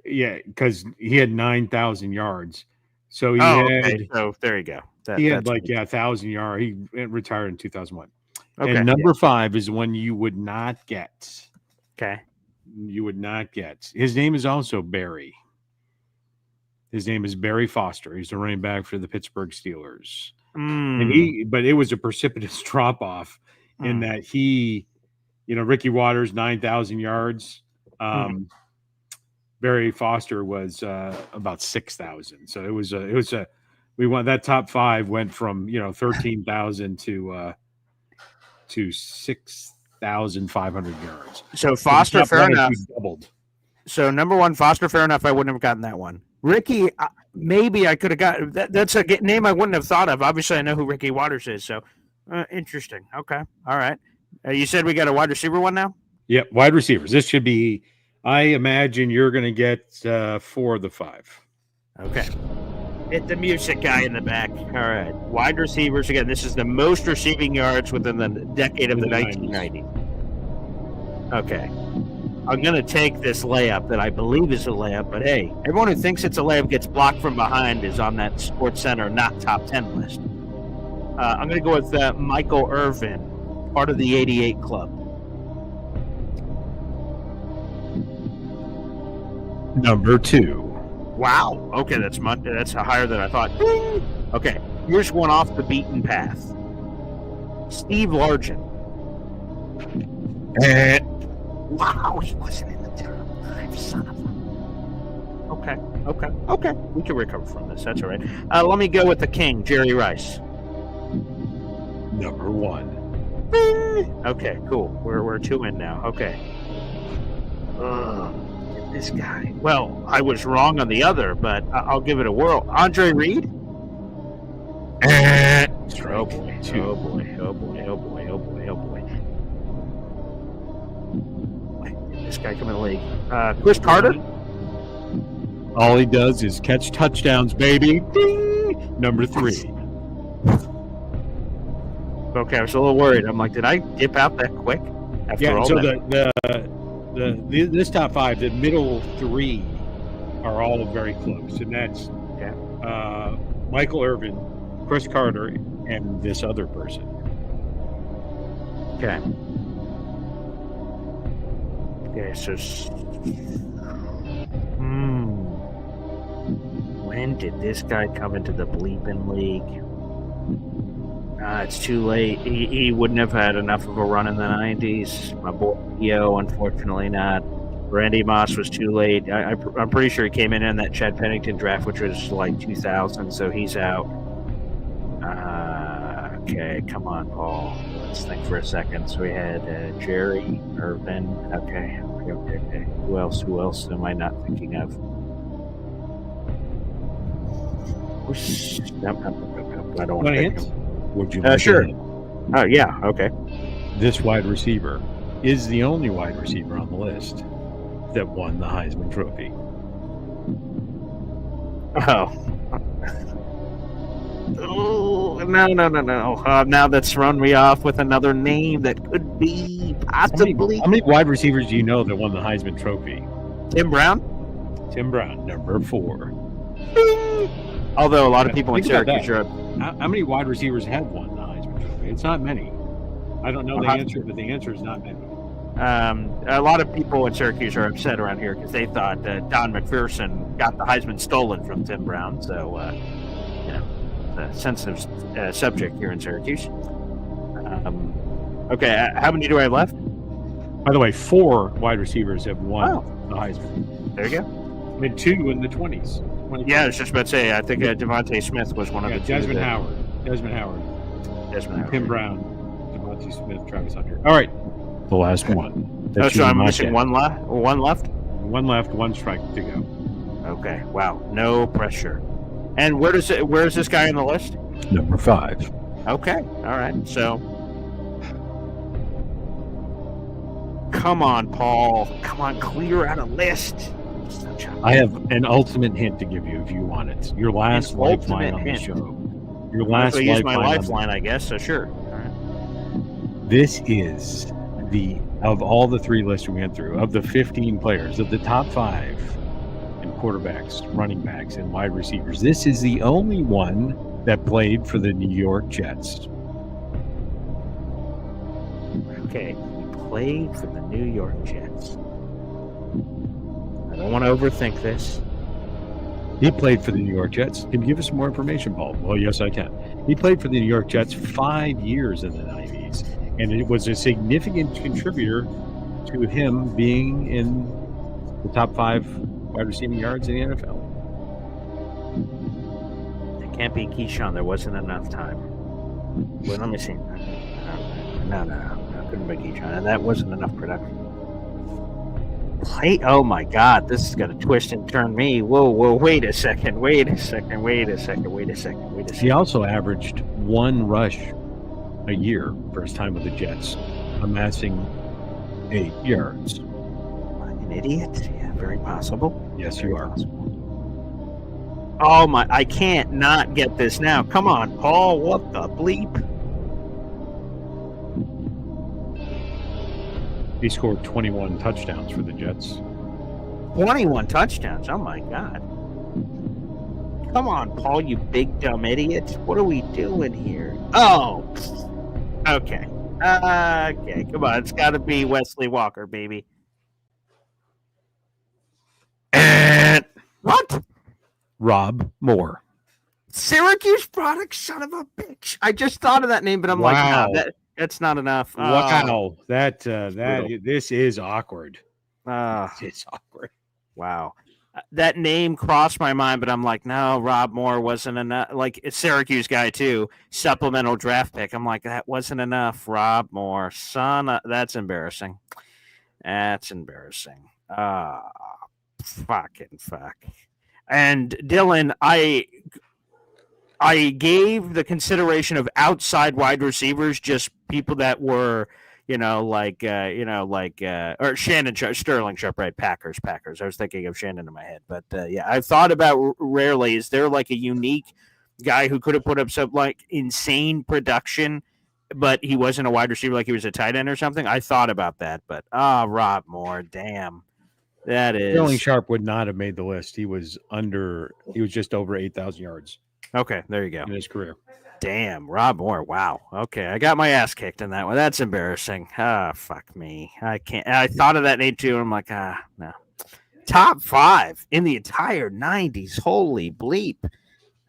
Yeah, because he had 9,000 yards. So he
okay. So there you go.
He had 1,000 yards. He retired in 2001.
Okay.
And number 5 is one you would not get.
Okay.
You would not get. His name is also Barry. His name is Barry Foster. He's the running back for the Pittsburgh Steelers. But it was a precipitous drop off in that Ricky Waters, 9,000 yards. Barry Foster was about 6,000. So it was that top 5 went from 13,000 to 6,500 yards.
So Foster, fair enough.
Doubled.
So number 1, Foster, fair enough. I wouldn't have gotten that one. Ricky, maybe I could have got that. That's a name I wouldn't have thought of. Obviously, I know who Ricky Waters is. So interesting. Okay. All right. You said we got a wide receiver one now?
Yep. Wide receivers. This should be, I imagine you're going to get 4 of the 5.
Okay. Hit the music guy in the back. All right. Wide receivers. Again, this is the most receiving yards within the decade of the 1990s. Okay. I'm going to take this layup that I believe is a layup, but hey, everyone who thinks it's a layup gets blocked from behind is on that Sports Center not top 10 list. I'm going to go with Michael Irvin, part of the 88 club.
Number 2.
Wow. Okay, that's higher than I thought. Ding! Okay, here's one off the beaten path. Steve Largent. Wow, he wasn't in the top 5, son of a... Okay. We can recover from this. That's all right. Let me go with the king, Jerry Rice.
Number 1.
Okay, cool. We're 2 in now. Okay. This guy. Well, I was wrong on the other, but I'll give it a whirl. Andre Reed? Oh boy. When did this guy come in the league? Chris Carter?
All he does is catch touchdowns, baby. Ding! Number 3.
Okay, I was a little worried. I'm like, did I dip out that quick? After all
so
that?
this top 5, the middle 3 are all very close, and that's Michael Irvin, Chris Carter, and this other person.
Okay. So when did this guy come into the bleeping league? It's too late. He wouldn't have had enough of a run in the 90s. My boy Theo, unfortunately not. Randy Moss was too late. I'm pretty sure he came in that Chad Pennington draft, which was like 2000, so he's out. Okay, come on, Paul. Let's think for a second. So we had Jerry, Irvin. Okay. Who else am I not thinking of? Nope. I don't want to think of.
Would you like
sure.
to hint?
Oh, yeah, okay.
This wide receiver is the only wide receiver on the list that won the Heisman Trophy.
Oh, no. Now that's thrown me off with another name that could be possibly.
How many wide receivers do you know that won the Heisman Trophy?
Tim Brown?
Tim Brown, number 4.
Although a lot of people in
Think about
Syracuse
that.
are.
How many wide receivers have won the Heisman Trophy? It's not many. I don't know the answer, but the answer is not many.
A lot of people in Syracuse are upset around here because they thought Don McPherson got the Heisman stolen from Tim Brown. So, a sensitive subject here in Syracuse. Okay, how many do I have left?
By the way, 4 wide receivers have won the Heisman.
There you go.
And 2 in the 20s.
Yeah, I was just about to say, I think Devontae Smith was one of the two.
Desmond Howard. Tim Brown, Devontae Smith, Travis Hunter. All right. The last one.
So I'm missing one left?
One left, 1 strike to go.
Okay. Wow. No pressure. And where is this guy on the list?
Number 5.
Okay. All right. So come on, Paul. Come on, clear out a list.
I have an ultimate hint to give you if you want it. Your last lifeline on the show. Your last lifeline.
Use my lifeline, I guess. So sure. All right.
This is of all the 3 lists we went through, of the 15 players, of the top 5 in quarterbacks, running backs, and wide receivers, this is the only one that played for the New York Jets.
Okay, he played for the New York Jets. I don't want to overthink this.
He played for the New York Jets. Can you give us some more information, Paul? Well, yes, I can. He played for the New York Jets 5 years in the 90s, and it was a significant contributor to him being in the top 5 wide receiving yards in the NFL.
It can't be Keyshawn. There wasn't enough time. Well, let me see. No, couldn't be Keyshawn. And that wasn't enough production. Oh my God, this is going to twist and turn me. Whoa, wait a second.
He also averaged 1 rush a year for his time with the Jets, amassing 8 yards.
An idiot? Yeah, very possible.
Yes, you are.
Oh my, I can't not get this now. Come on, Paul, what the bleep?
He scored 21 touchdowns for the Jets.
21 touchdowns? Oh my God. Come on, Paul, you big dumb idiot. What are we doing here? Oh, okay. Okay, come on. It's got to be Wesley Walker, baby. And what?
Rob Moore.
Syracuse product, son of a bitch. I just thought of that name, but I'm like, nah, that's not enough.
Wow. This is awkward.
It's awkward. Wow. That name crossed my mind, but I'm like, no, Rob Moore wasn't enough. Like, it's Syracuse guy, too. Supplemental draft pick. I'm like, that wasn't enough. Rob Moore. Son, that's embarrassing. That's embarrassing. Fucking fuck. And Dylan, I gave the consideration of outside wide receivers, just people that were, or Shannon Sterling Sharp, right? Packers. I was thinking of Shannon in my head, but yeah, I've thought about rarely. Is there like a unique guy who could have put up some like insane production, but he wasn't a wide receiver, like he was a tight end or something? I thought about that, but Rob Moore, damn, that is.
Sterling Sharp would not have made the list. He was just over 8,000 yards.
Okay, there you go.
In his career.
Damn, Rob Moore. Wow. Okay, I got my ass kicked in that one. That's embarrassing. Fuck me. I can't. I thought of that name too, and I'm like, no. Top 5 in the entire 90s. Holy bleep.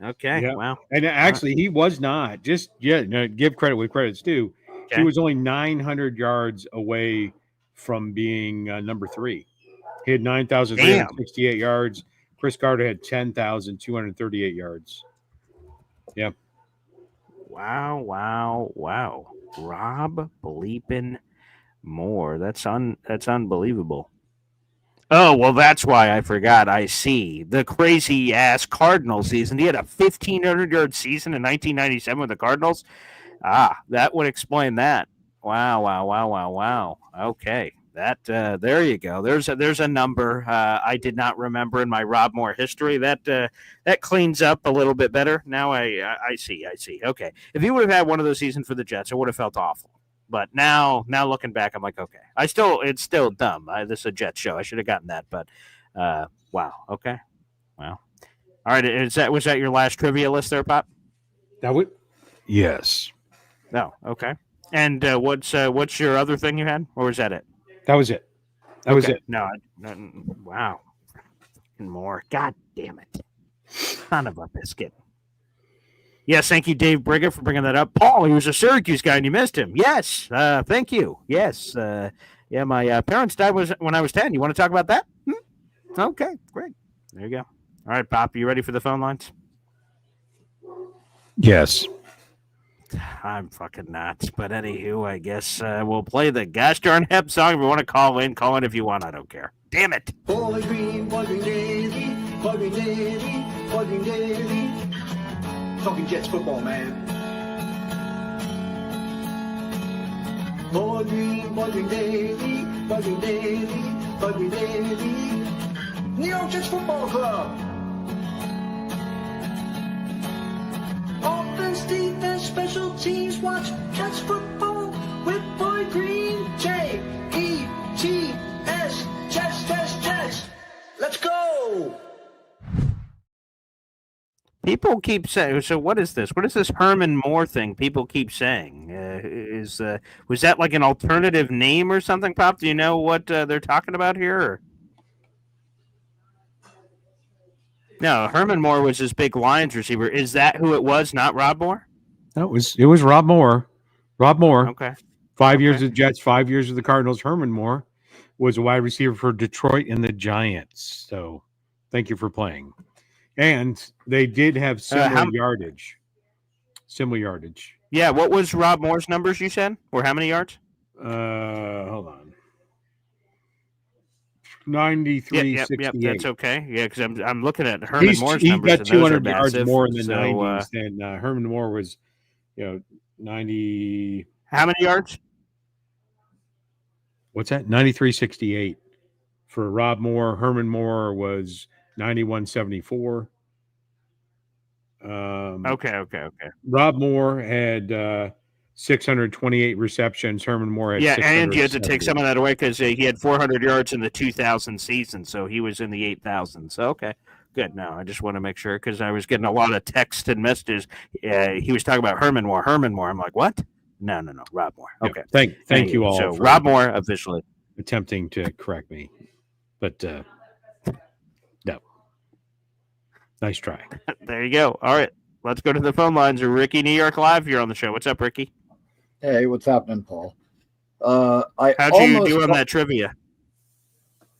Okay.
Yeah.
Wow.
And actually, he was not give credit where credit's due.
Okay.
He was only 900 yards away from being number 3. He had 9,368 yards. Chris Gardner had 10,238 yards. Yeah.
Wow. Rob bleeping Moore. That's unbelievable. Oh, well, that's why I forgot. I see. The crazy ass Cardinal season. He had a 1,500-yard season in 1997 with the Cardinals. That would explain that. Wow. Okay. That there you go. There's a number I did not remember in my Rob Moore history. That cleans up a little bit better. Now I see. Okay. If he would have had one of those seasons for the Jets, it would have felt awful. But now looking back, I'm like, okay. It's still dumb. This is a Jets show. I should have gotten that. But wow. Okay. Wow. All right. Was that your last trivia list there, Pop?
That would. Yes.
No. Okay. And what's your other thing you had, or was that it?
That was it. That was it.
No. Wow. More. God damn it. Son of a biscuit. Yes, thank you, Dave Brigham, for bringing that up. Paul, he was a Syracuse guy, and you missed him. Yes, thank you. Yes, my parents died when I was 10. You want to talk about that? Okay, great. There you go. All right, Pop, you ready for the phone lines?
Yes.
I'm fucking nuts. But anywho, I guess we'll play the gosh darn hep song. If you want to call in if you want. I don't care. Damn it.
Boy Green Daily, talking Jets football, man. Boy Green Daily, New York Jets Football Club. Offense, defense, special teams, watch Jets football with Boy Green. J-E-T-S, Jets. Let's go.
People keep saying, so what is this? What is this Herman Moore thing people keep saying? Was that like an alternative name or something, Pop? Do you know what they're talking about here? Or? No, Herman Moore was this big Lions receiver. Is that who it was, not Rob Moore?
It was Rob Moore. Rob Moore.
Okay.
5 years with the Jets, 5 years with the Cardinals. Herman Moore was a wide receiver for Detroit and the Giants. So thank you for playing. And they did have similar yardage. Similar yardage.
Yeah, what was Rob Moore's numbers you said? Or how many yards?
Hold on. 93.68.
Yep, that's okay. Yeah, because I'm looking at Herman Moore's numbers.
He got 200 yards
massive,
more in the 90s than Herman Moore was, 90.
How many yards?
What's that? 93.68 for Rob Moore. Herman Moore was 91.74.
Okay.
Rob Moore had 628 receptions. Herman Moore had
and you had to take some of that away because he had 400 yards in the 2000 season, so he was in the 8,000. So okay, good. No, I just want to make sure because I was getting a lot of text and messages. He was talking about Herman Moore. I'm like, what? No, Rob Moore. Okay,
thank you all.
So Rob Moore officially
attempting to correct me, but no. Nice try.
There you go. All right, let's go to the phone lines. Ricky, New York Live. You're on the show. What's up, Ricky?
Hey, what's happening, Paul?
How'd you do on that trivia?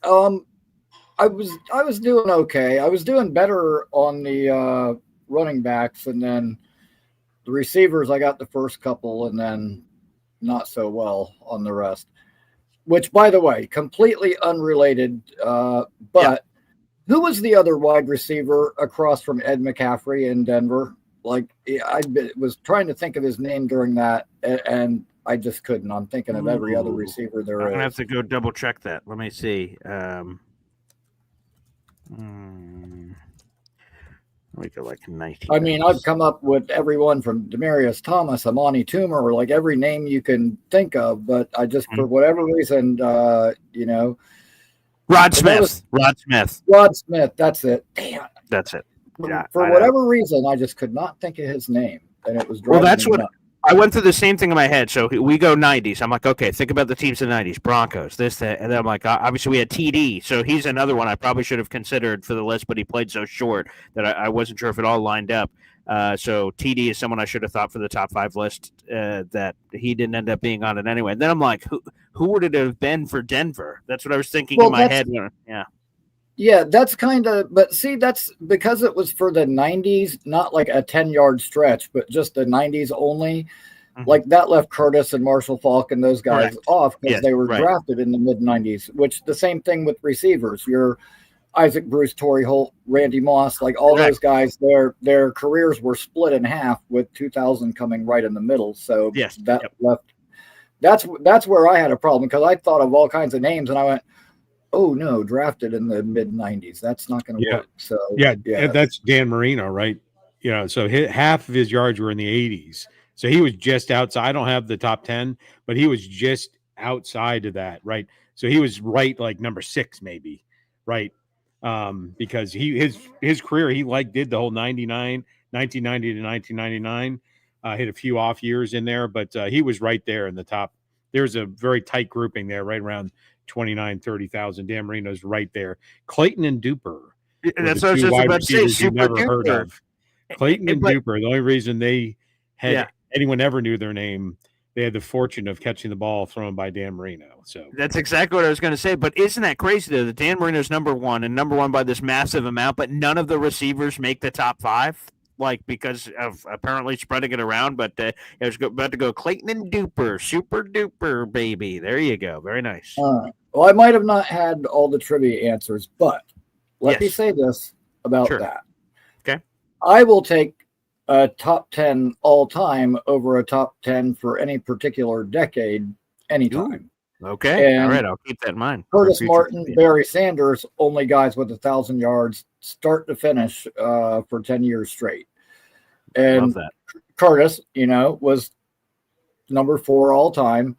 I was doing okay. I was doing better on the running backs, and then the receivers. I got the first couple, and then not so well on the rest. Which, by the way, completely unrelated. But who was the other wide receiver across from Ed McCaffrey in Denver? Like, I was trying to think of his name during that, and I just couldn't. I'm thinking of every other receiver there is.
I'm going to have to go double check that. Let me see. We go like 19.
I mean, I've come up with everyone from Demaryius Thomas, Amani Toomer, or like every name you can think of, but I just, for whatever reason,
Rod Smith.
Rod Smith. That's it. Damn.
That's it. Yeah,
for whatever reason, I just could not think of his name, and it was driving me nuts.
I went through the same thing in my head. So we go 90s. I'm like, okay, think about the teams in the 90s, Broncos, this, that. And then I'm like, obviously we had TD. So he's another one I probably should have considered for the list, but he played so short that I wasn't sure if it all lined up. So TD is someone I should have thought for the top 5 list that he didn't end up being on it anyway. And then I'm like, who would it have been for Denver? That's what I was thinking in my head. Yeah.
Yeah, that's kind of, but see, that's because it was for the 90s, not like a 10-yard stretch, but just the 90s only. Like that left Curtis and Marshall Faulk and those guys off because they were drafted in the mid-90s, which the same thing with receivers. Your Isaac Bruce, Torrey Holt, Randy Moss, like all those guys, their careers were split in half with 2000 coming right in the middle. So left. That's where I had a problem because I thought of all kinds of names and I went, oh no, drafted in the mid 90s. That's not going to work. So
that's Dan Marino, right? So half of his yards were in the 80s. So he was just outside. I don't have the top 10, but he was just outside of that, right? So he was right, like number 6, maybe, right? Because his career, he did the whole 1990 to 1999. Hit a few off years in there, but he was right there in the top. There's a very tight grouping there, right around 29, 30,000. Dan Marino's right there. Clayton and Duper.
That's what I was just about to say. Super
never
Duper.
Heard of. Clayton and Duper. The only reason they had anyone ever knew their name, they had the fortune of catching the ball thrown by Dan Marino. So
that's exactly what I was going to say. But isn't that crazy though? That Dan Marino's number 1 and number 1 by this massive amount, but none of the receivers make the top 5. Like because of apparently spreading it around, but I was about to go Clayton and Duper, Super Duper, baby. There you go. Very nice.
Well, I might have not had all the trivia answers, but let me say this about that.
Okay.
I will take a top 10 all time over a top 10 for any particular decade anytime.
Ooh. Okay.
And
all right. I'll keep that in mind.
Curtis Martin, Barry Sanders, only guys with 1,000 yards start to finish for 10 years straight. And
Love that.
Curtis, was number 4 all time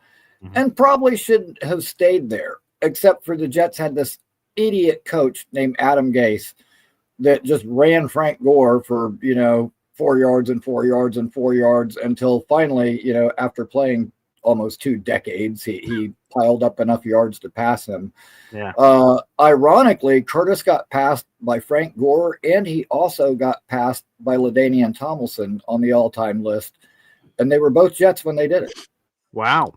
and probably should have stayed there, except for the Jets had this idiot coach named Adam Gase that just ran Frank Gore for, 4 yards and 4 yards and 4 yards until finally, after playing almost 2 decades, he piled up enough yards to pass him.
Yeah.
Ironically, Curtis got passed by Frank Gore, and he also got passed by LaDainian Tomlinson on the all-time list, and they were both Jets when they did it.
Wow.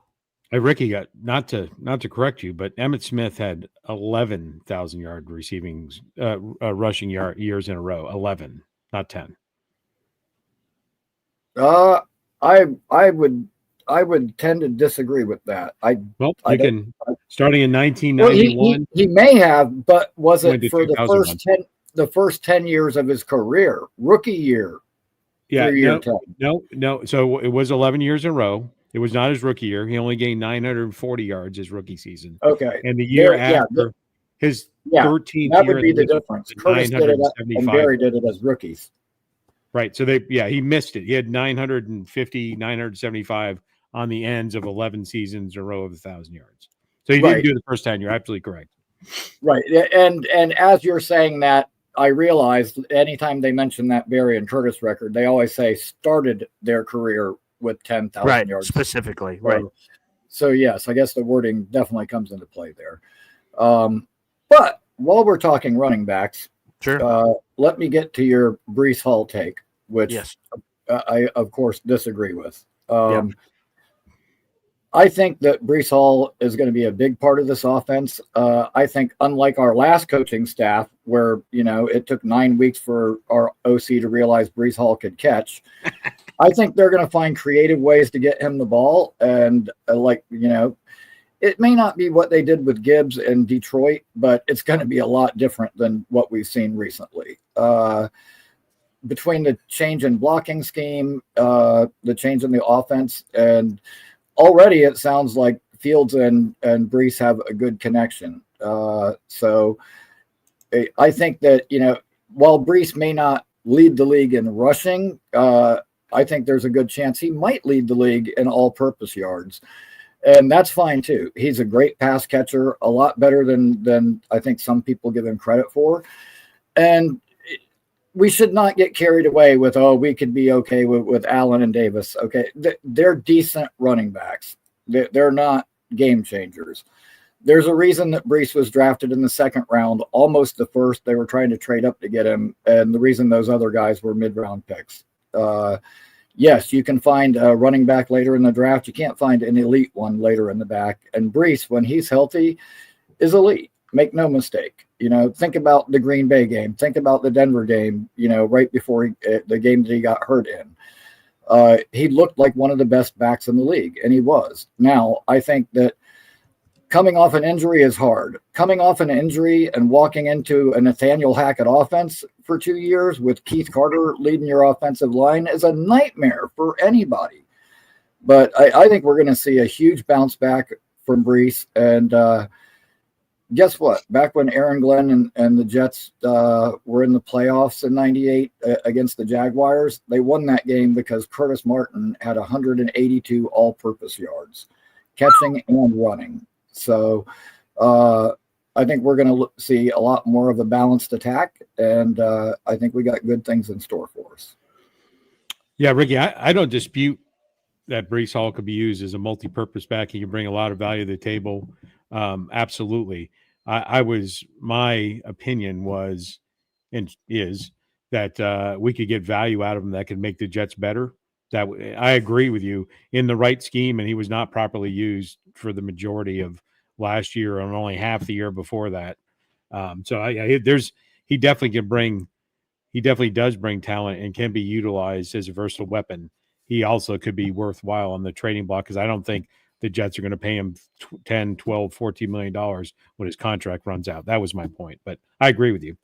Hey, Ricky, got not to correct you, but Emmitt Smith had 11,000 yard rushing years in a row. 11, not 10.
I would tend to disagree with that.
Starting in 1991.
He may have, but was it for the first 10 years of his career, rookie year?
Yeah, no. So it was 11 years in a row. It was not his rookie year. He only gained 940 yards his rookie season.
Okay,
and the year after his 13th year,
that would be the difference. Curtis did it, and Barry did it as rookies.
Right. So he missed it. He had 950, 975 on the ends of 11 seasons in a row of 1,000 yards. So he didn't do the first 10. You're absolutely correct.
Right. And as you're saying that, I realized anytime they mention that Barry and Curtis record, they always say started their career with 10,000 yards.
Specifically.
So,
right.
So, yes, I guess the wording definitely comes into play there. But while we're talking running backs, let me get to your Breece Hall take, which I, of course, disagree with. I think that Breece Hall is going to be a big part of this offense. I think unlike our last coaching staff, where, it took 9 weeks for our OC to realize Breece Hall could catch, I think they're going to find creative ways to get him the ball. And it may not be what they did with Gibbs in Detroit, but it's going to be a lot different than what we've seen recently. Between the change in blocking scheme, the change in the offense, and already it sounds like Fields and Breece have a good connection. So I think that, while Breece may not lead the league in rushing, I think there's a good chance he might lead the league in all-purpose yards. And that's fine too. He's a great pass catcher, a lot better than I think some people give him credit for. And we should not get carried away with, oh, we could be okay with Allen and Davis. Okay, they're decent running backs. They're not game changers. There's a reason that Breece was drafted in the second round, almost the first. They were trying to trade up to get him, and the reason those other guys were mid-round picks. Yes, you can find a running back later in the draft. You can't find an elite one later in the back. And Breece, when he's healthy, is elite. Make no mistake. Think about the Green Bay game. Think about the Denver game, right before the game that he got hurt in. He looked like one of the best backs in the league, and he was. Now, I think that coming off an injury is hard. Coming off an injury and walking into a Nathaniel Hackett offense for 2 years with Keith Carter leading your offensive line is a nightmare for anybody. But I think we're going to see a huge bounce back from Breece. And guess what? Back when Aaron Glenn and the Jets were in the playoffs in '98 against the Jaguars, they won that game because Curtis Martin had 182 all-purpose yards, catching and running. So I think we're going to see a lot more of a balanced attack, and I think we got good things in store for us.
Yeah, Ricky, I don't dispute that Breece Hall could be used as a multi-purpose back. He can bring a lot of value to the table. Absolutely. My opinion was and is that we could get value out of him that could make the Jets better. That I agree with you in the right scheme, and he was not properly used for the majority of last year and only half the year before that. He definitely does bring talent and can be utilized as a versatile weapon. He also could be worthwhile on the trading block because I don't think the Jets are going to pay him $10, $12, $14 million when his contract runs out. That was my point, but I agree with you.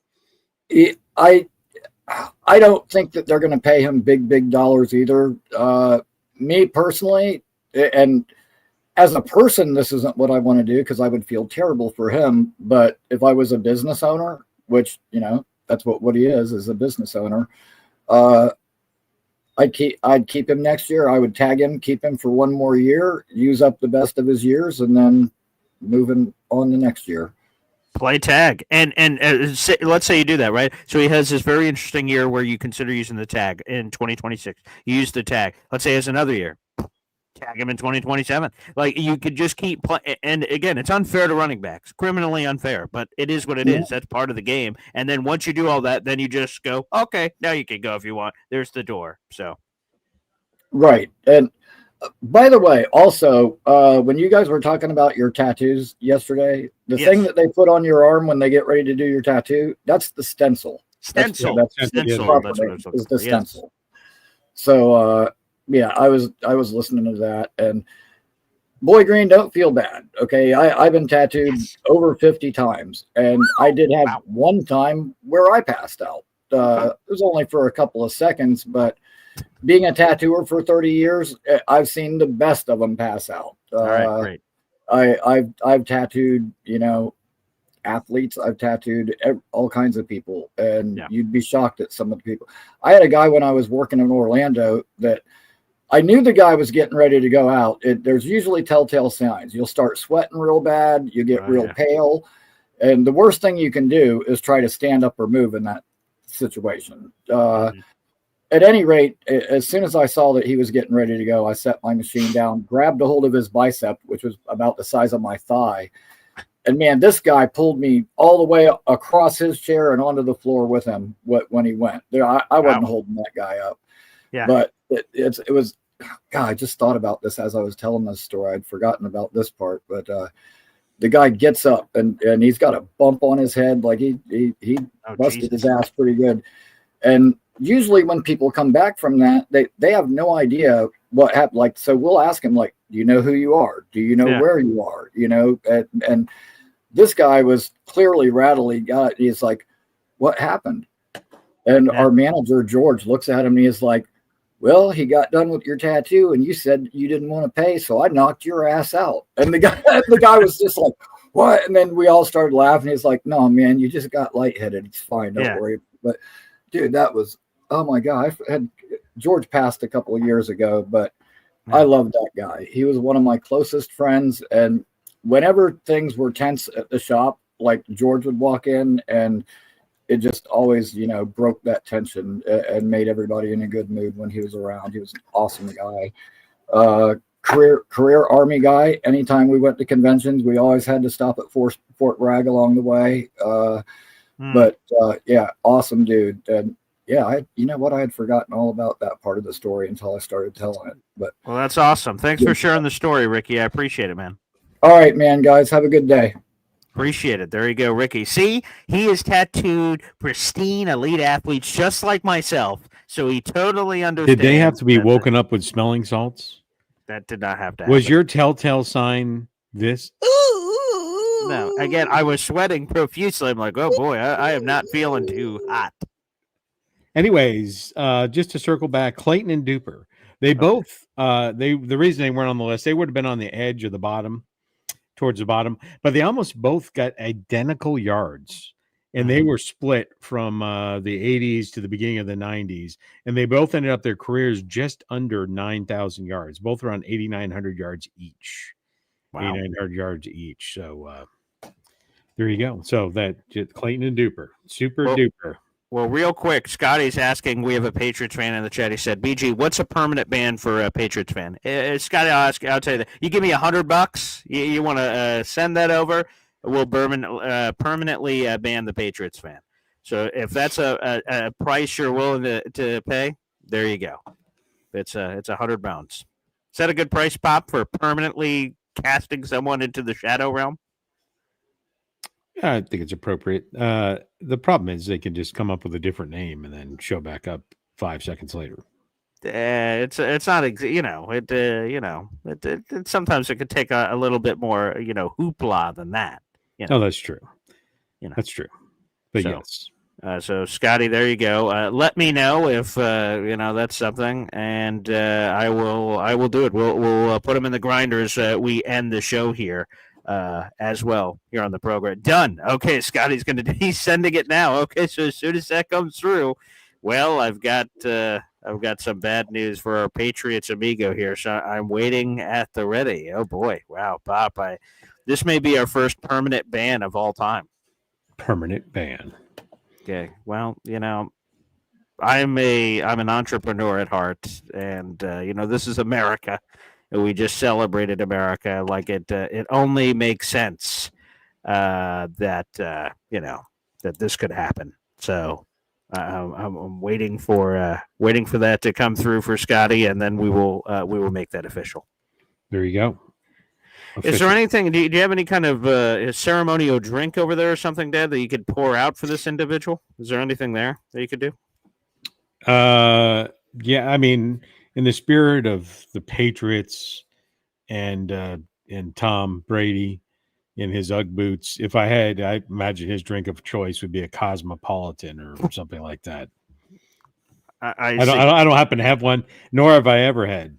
I don't think that they're going to pay him big dollars either. Me personally, and as a person, this isn't what I want to do because I would feel terrible for him. But if I was a business owner, which, that's what he is a business owner, I'd keep him next year. I would tag him, keep him for one more year, use up the best of his years, and then move him on to next year.
Play tag. And let's say you do that, right? So he has this very interesting year where you consider using the tag in 2026. You use the tag. Let's say it's another year. Tag him in 2027. Like, you could just keep playing. And again, it's unfair to running backs, criminally unfair, but it is what it is. That's part of the game. And then once you do all that, then you just go, okay, now you can go if you want. There's the door. So,
right. And by the way, also, when you guys were talking about your tattoos yesterday, the thing that they put on your arm when they get ready to do your tattoo, that's the stencil.
Stencil.
That's the stencil. So, yeah, I was listening to that, and Boy Green, don't feel bad. Okay, I've been tattooed over 50 times, and I did have one time where I passed out. It was only for a couple of seconds, but being a tattooer for 30 years, I've seen the best of them pass out.
All right,
great. I've tattooed, athletes. I've tattooed all kinds of people, and you'd be shocked at some of the people. I had a guy when I was working in Orlando that I knew the guy was getting ready to go out. There's usually telltale signs. You'll start sweating real bad. You get real pale. And the worst thing you can do is try to stand up or move in that situation. At any rate, as soon as I saw that he was getting ready to go, I set my machine down, grabbed a hold of his bicep, which was about the size of my thigh. And man, this guy pulled me all the way across his chair and onto the floor with him when he went. I wasn't holding that guy up.
Yeah.
But it was, God, I just thought about this as I was telling this story. I'd forgotten about this part, but the guy gets up and he's got a bump on his head. Like he busted his ass pretty good. And usually when people come back from that, they have no idea what happened. Like, so we'll ask him, like, do you know who you are? Do you know where you are? And this guy was clearly rattling. He's like, what happened? And our manager, George, looks at him and he's like, well, he got done with your tattoo and you said you didn't want to pay, so I knocked your ass out. And the guy was just like, what? And then we all started laughing. He's like, no, man, you just got lightheaded. It's fine. Don't worry. But dude, that was, oh my God. George passed a couple of years ago, but I loved that guy. He was one of my closest friends. And whenever things were tense at the shop, like George would walk in and it just always, broke that tension and made everybody in a good mood when he was around. He was an awesome guy. Career Army guy. Anytime we went to conventions, we always had to stop at Fort Bragg along the way. But awesome dude. And I had forgotten all about that part of the story until I started telling it. But
well, that's awesome. Thanks for sharing the story, Ricky. I appreciate it, man.
All right, man, guys, have a good day.
Appreciate it. There you go, Ricky. See, he is tattooed, pristine, elite athletes, just like myself. So he totally understands.
Did they have to be woken up with smelling salts?
That did not have to happen.
Was your telltale sign this?
No. Again, I was sweating profusely. I'm like, oh boy, I am not feeling too hot.
Anyways, just to circle back, Clayton and Duper. They both the reason they weren't on the list, they would have been on the edge of the bottom, towards the bottom, but they almost both got identical yards. And they were split from the 80s to the beginning of the 90s. And they both ended up their careers just under 9,000 yards. Both around 8,900 yards each. Wow. 8,900 yards each. So there you go. So that Clayton and Duper. Super duper.
Well, real quick, Scotty's asking, we have a Patriots fan in the chat. He said, BG, what's a permanent ban for a Patriots fan? Scotty, I'll tell you that. You give me $100, you want to send that over, we'll permanently ban the Patriots fan. So if that's a price you're willing to pay, there you go. It's £100. Is that a good price, Pop, for permanently casting someone into the shadow realm?
I think it's appropriate. The problem is they can just come up with a different name and then show back up 5 seconds later.
It's not sometimes it could take a little bit more hoopla than that.
Oh, that's true. That's true. But yes.
So Scotty, there you go. Let me know if that's something, and I will do it. We'll put them in the grinder as we end the show here. As well here on the program. Done. Okay, Scotty's he's sending it now. Okay, so as soon as that comes through, well, I've got some bad news for our Patriots amigo here. So I'm waiting at the ready. Oh boy, wow, Pop. This may be our first permanent ban of all time.
Permanent ban.
Okay. Well, I'm an entrepreneur at heart, and this is America. We just celebrated America. Like it only makes sense that this could happen. So I'm waiting for that to come through for Scotty, and then we will make that official.
There you go.
Official. Is there anything? Do you have any kind of ceremonial drink over there or something, Dad, that you could pour out for this individual? Is there anything there that you could do?
Yeah, I mean, in the spirit of the Patriots and Tom Brady in his Ugg boots, I imagine his drink of choice would be a Cosmopolitan or something like that. I don't happen to have one, nor have I ever had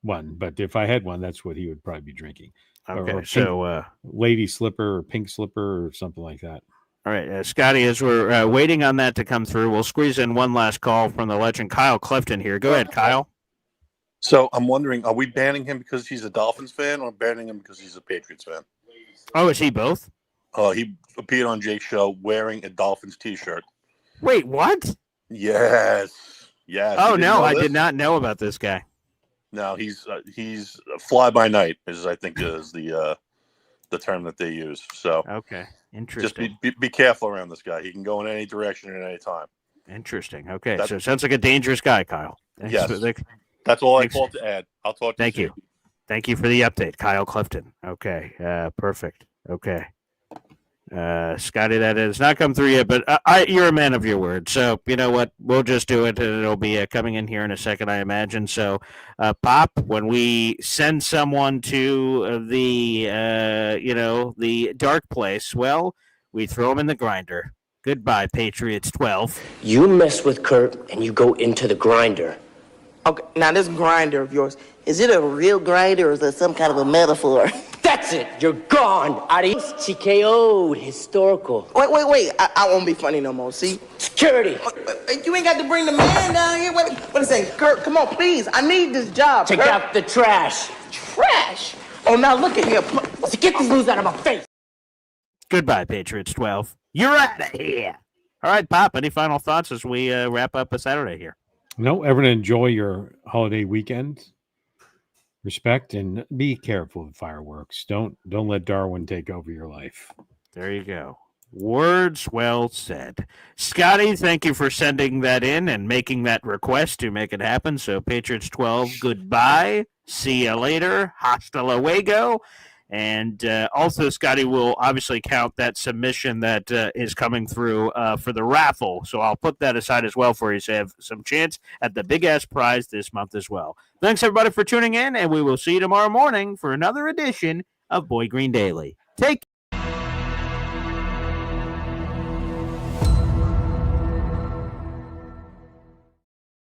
one. But if I had one, that's what he would probably be drinking.
Okay,
or
so
lady slipper or pink slipper or something like that.
All right, Scotty, as we're waiting on that to come through, we'll squeeze in one last call from the legend, Kyle Clifton here. Go ahead, Kyle.
So I'm wondering, are we banning him because he's a Dolphins fan or banning him because he's a Patriots fan?
Oh, is he both?
He appeared on Jake's show wearing a Dolphins T-shirt.
Wait, what?
Yes.
Oh, no, I did not know about this guy.
No, he's fly by night, I think is the term that they use. So
okay, interesting.
Just be careful around this guy. He can go in any direction at any time.
Interesting. Okay, so it sounds like a dangerous guy, Kyle. Thanks.
Yes. That's all I called to add. I'll talk to you.
Thank you. Thank you for the update, Kyle Clifton. Okay, perfect. Okay. Scotty, that has not come through yet, but you're a man of your word. So, you know what? We'll just do it, and it'll be coming in here in a second, I imagine. So, Pop, when we send someone to the dark place, well, we throw them in the grinder. Goodbye, Patriots 12.
You mess with Kurt, and you go into the grinder.
Okay, now this grinder of yours, is it a real grinder or is it some kind of a metaphor?
That's it. You're gone. Adios. TKO'd. Historical.
Wait. I won't be funny no more. See?
Security.
You ain't got to bring the man down here. What is that? Kurt, come on, please. I need this job.
Take out the trash.
Trash? Oh, now look at here.
Get these moves out of my face.
Goodbye, Patriots 12. You're out of here. All right, Pop, any final thoughts as we wrap up a Saturday here?
No, everyone enjoy your holiday weekend. Respect and be careful with fireworks. Don't let Darwin take over your life.
There you go. Words well said. Scotty, thank you for sending that in and making that request to make it happen. So Patriots 12, goodbye. See you later. Hasta luego. And also, Scotty will obviously count that submission that is coming through for the raffle. So I'll put that aside as well for you to have some chance at the big-ass prize this month as well. Thanks, everybody, for tuning in, and we will see you tomorrow morning for another edition of Boy Green Daily. Take